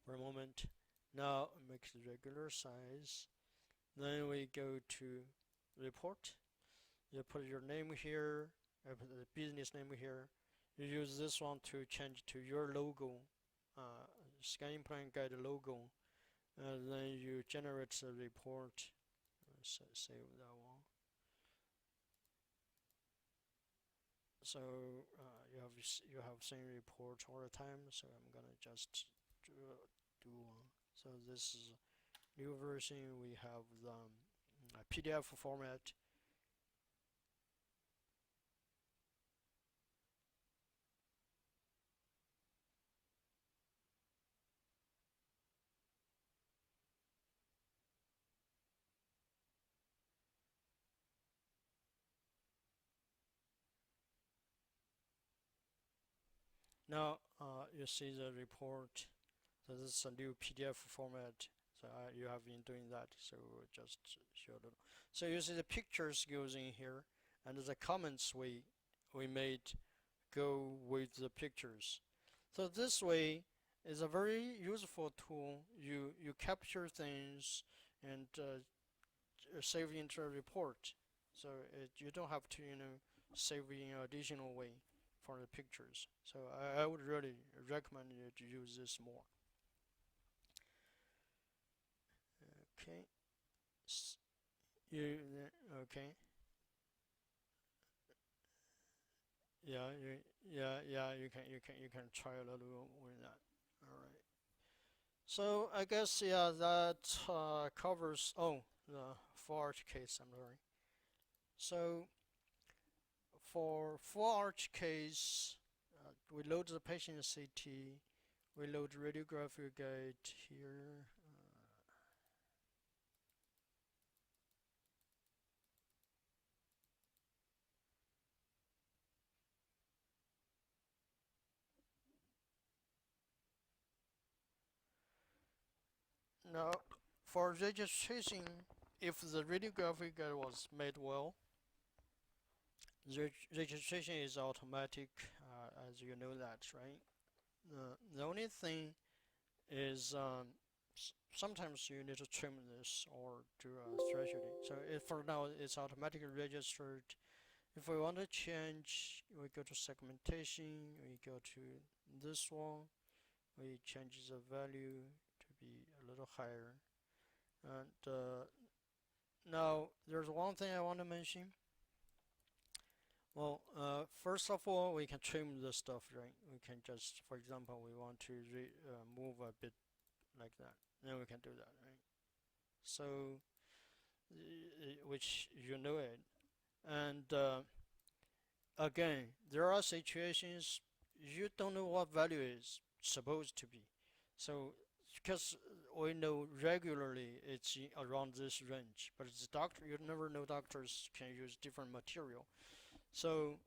for a moment. Now make it regular size. Then we go to report. You put your name here. I put the business name here. You use this one to change to your logo scan implant guide logo, and then you generate the report. Save that one. So you have same report all the time. So I'm gonna just do one. So this is new version. We have the PDF format. Now you see the report. So this is a new PDF format. So you have been doing that. So just show them. So you see the pictures goes in here, and the comments we made go with the pictures. So this way is a very useful tool. You capture things and save into a report. So you don't have to save in an additional way for the pictures. So I would really recommend you to use this more. Okay. You okay? Yeah, you can try a little with that. All right. So I guess that covers the full arch case. I'm sorry. So for full arch case, we load the patient CT. We load radiography guide here. Now, for registration, if the radiography guide was made well, the registration is automatic, as you know that, right? The only thing is sometimes you need to trim this or do a thresholding. So for now it's automatically registered. If we want to change, we go to segmentation, we go to this one, we change the value to be a little higher. And now there's one thing I want to mention. Well, first of all, we can trim the stuff, right? We can just, for example, we want to move a bit like that, then we can do that, right? So, which you know it. And again, there are situations you don't know what value is supposed to be. So, because we know regularly it's around this range, but it's doctor, you never know, doctors can use different material. So,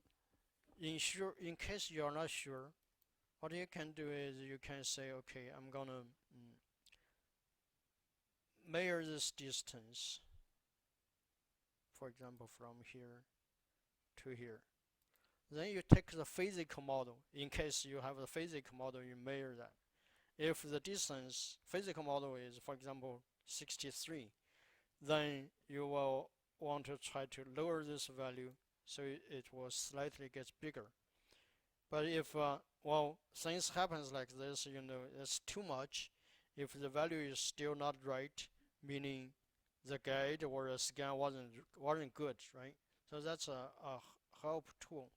in case you are not sure, what you can do is you can say, okay, I'm gonna measure this distance, for example, from here to here. Then you take the physical model. In case you have the physical model, you measure that. If the distance physical model is, for example, 63, then you will want to try to lower this value so it will slightly get bigger. But if well, things happens like this, it's too much. If the value is still not right, meaning the guide or the scan wasn't good, right? So that's a help tool.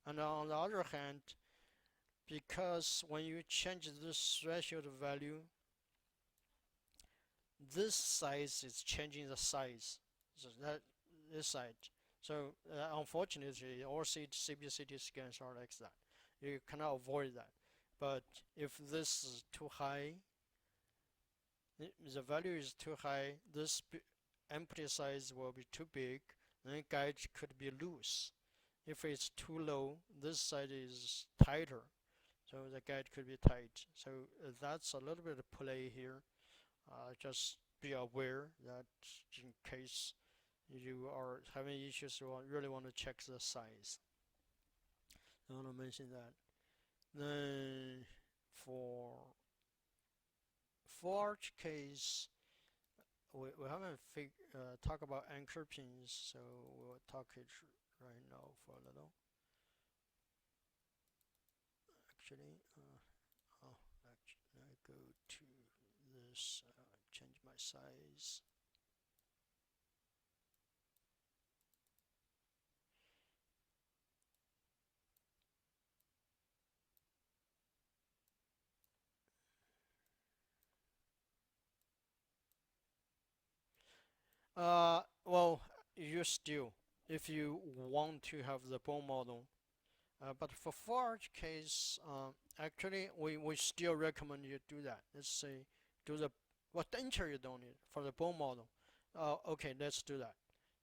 And on the other hand, because when you change this threshold value, this size is changing the size. So that this side. So unfortunately, all CBCT scans are like that. You cannot avoid that. But if this is too high, the value is too high, this empty size will be too big, then guide could be loose. If it's too low, this side is tighter, so the guide could be tight. So that's a little bit of play here. Just be aware that in case you are having issues, you really want to check the size. I want to mention that. Then for arch case, we haven't talked about anchor pins, so we'll talk it right now for a little. Actually, oh, actually, I go mouse, change my size. Well, you still, if you want to have the bone model, but for large case, actually, we still recommend you do that. Let's say, do the what denture you don't need for the bone model. Okay, let's do that.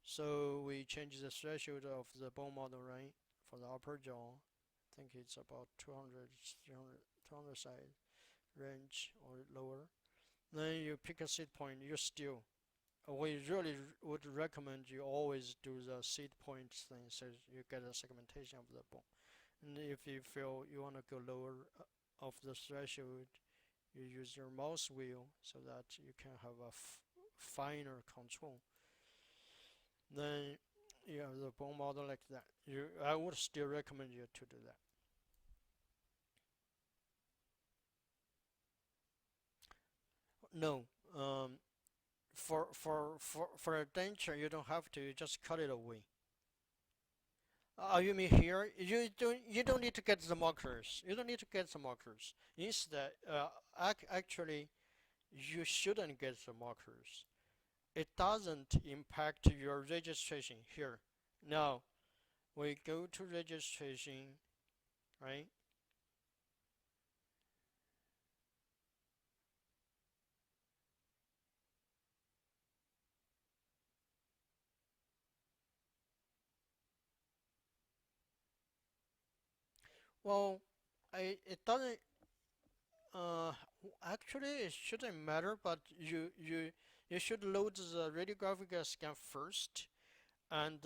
So we change the threshold of the bone model, right? For the upper jaw, I think it's about 200, 300, 200 side range or lower. Then you pick a seed point. You still we really would recommend you always do the seed point thing so you get a segmentation of the bone. And if you feel you want to go lower of the threshold, you use your mouse wheel so that you can have a finer control. Then you have the bone model like that. I would still recommend you to do that. No, for a denture you don't have to. You just cut it away. You mean here? You don't need to get the markers. You don't need to get the markers. Instead, actually, you shouldn't get the markers. It doesn't impact your registration here. Now we go to registration, right? Well, it doesn't. Uh, Actually, it shouldn't matter, but you should load the radiographic scan first, and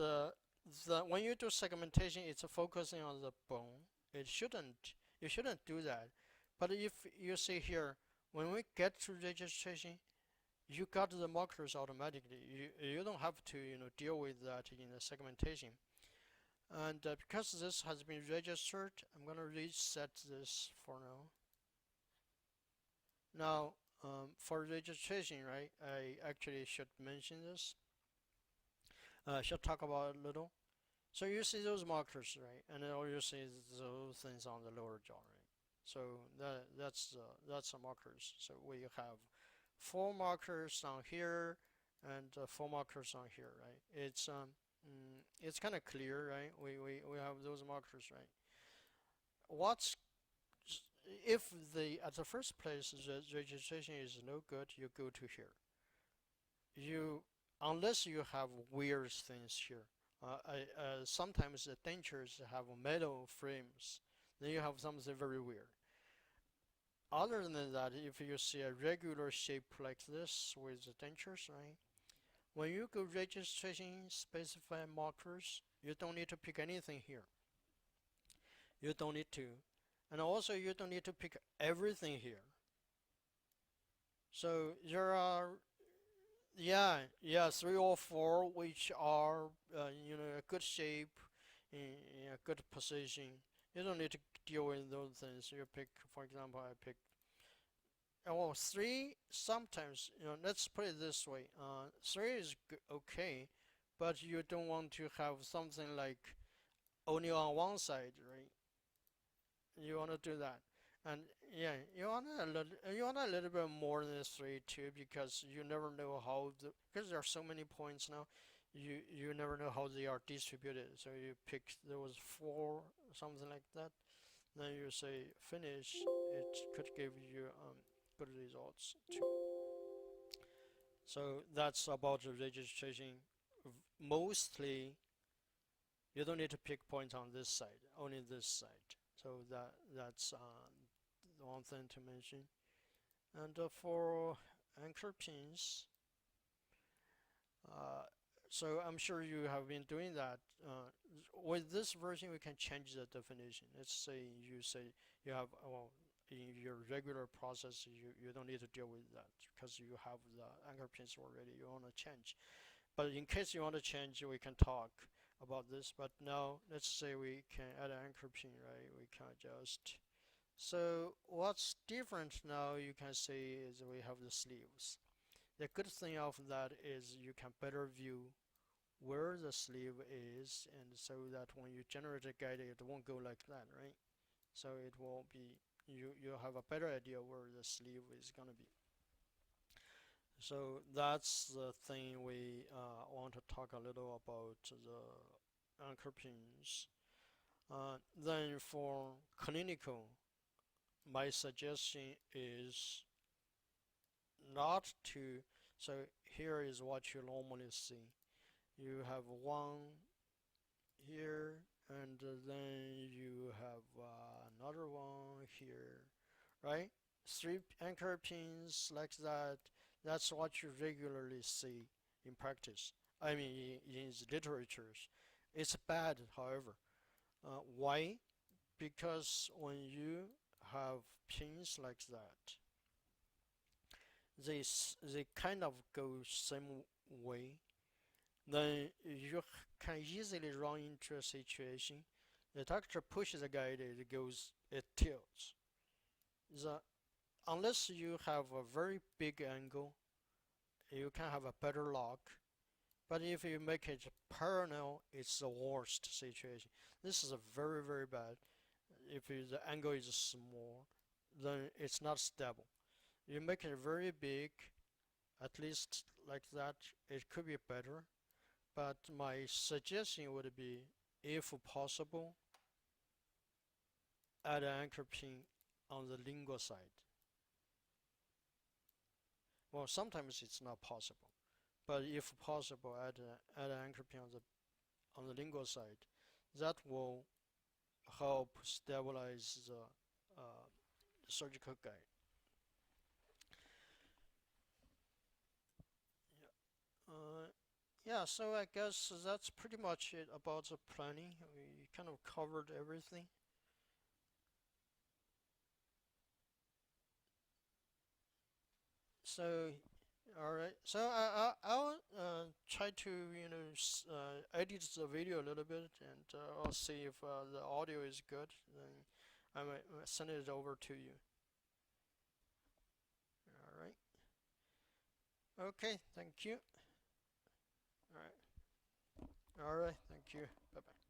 when you do segmentation, it's focusing on the bone. It shouldn't you shouldn't do that. But if you see here, when we get to registration, you got the markers automatically. You don't have to deal with that in the segmentation. And because this has been registered, I'm gonna reset this for now. Now, for registration, right? I actually should mention this. Should talk about it a little. So you see those markers, right? And then all you see is those things on the lower jaw, right? So that's the markers. So we have four markers on here and four markers on here, right? It's kind of clear, right? We have those markers, right? What's if the at the first place the registration is no good, you go to here. You unless you have weird things here. Sometimes the dentures have metal frames. Then you have something very weird. Other than that, if you see a regular shape like this with the dentures, right? When you go registration specify markers, you don't need to pick anything here. You don't need to. And also you don't need to pick everything here. So there are yeah, three or four which are a good shape in a good position. You don't need to deal with those things. You pick, for example, I pick three. Sometimes let's put it this way. Three is okay, but you don't want to have something like only on one side, right? You want to do that. And yeah, you want a little bit more than three too, because you never know because there are so many points now, you never know how they are distributed. So you pick those four, something like that. Then you say finish. It could give you good results too. So that's about the registration. Mostly, you don't need to pick points on this side, only this side. So that's one thing to mention. And for anchor pins, uh, so I'm sure you have been doing that. With this version, we can change the definition. Let's say you say you have, in your regular process, you don't need to deal with that because you have the anchor pins already. You want to change. But in case you want to change, we can talk about this. But now, let's say we can add an anchor pin, right? We can just So what's different now you can see is we have the sleeves. The good thing of that is you can better view where the sleeve is, and so that when you generate a guide it won't go like that, right? So it will be, you have a better idea where the sleeve is gonna be. So that's the thing we want to talk a little about the anchor pins. Then for clinical, my suggestion is not to, so here is what you normally see. You have one here, and then you have another one here, right? Three anchor pins like that. That's what you regularly see in practice. I mean, in the literatures. It's bad, however. Why? Because when you have pins like that, they kind of go same way. Then you can easily run into a situation. The doctor pushes the guide, it tilts. The, unless you have a very big angle, you can have a better lock. But if you make it parallel, it's the worst situation. This is a very, very bad. If the angle is small, then it's not stable. You make it very big, at least like that, it could be better. But my suggestion would be, if possible, add an anchor pin on the lingual side. Well, sometimes it's not possible, but if possible, add an anchor pin on the lingual side. That will help stabilize the surgical guide. Yeah. Yeah, so I guess that's pretty much it about the planning. We kind of covered everything. So, all right. So I'll try to edit the video a little bit, and I'll see if the audio is good. Then I might send it over to you. All right. Okay. Thank you. All right. All right. Thank you. Bye bye.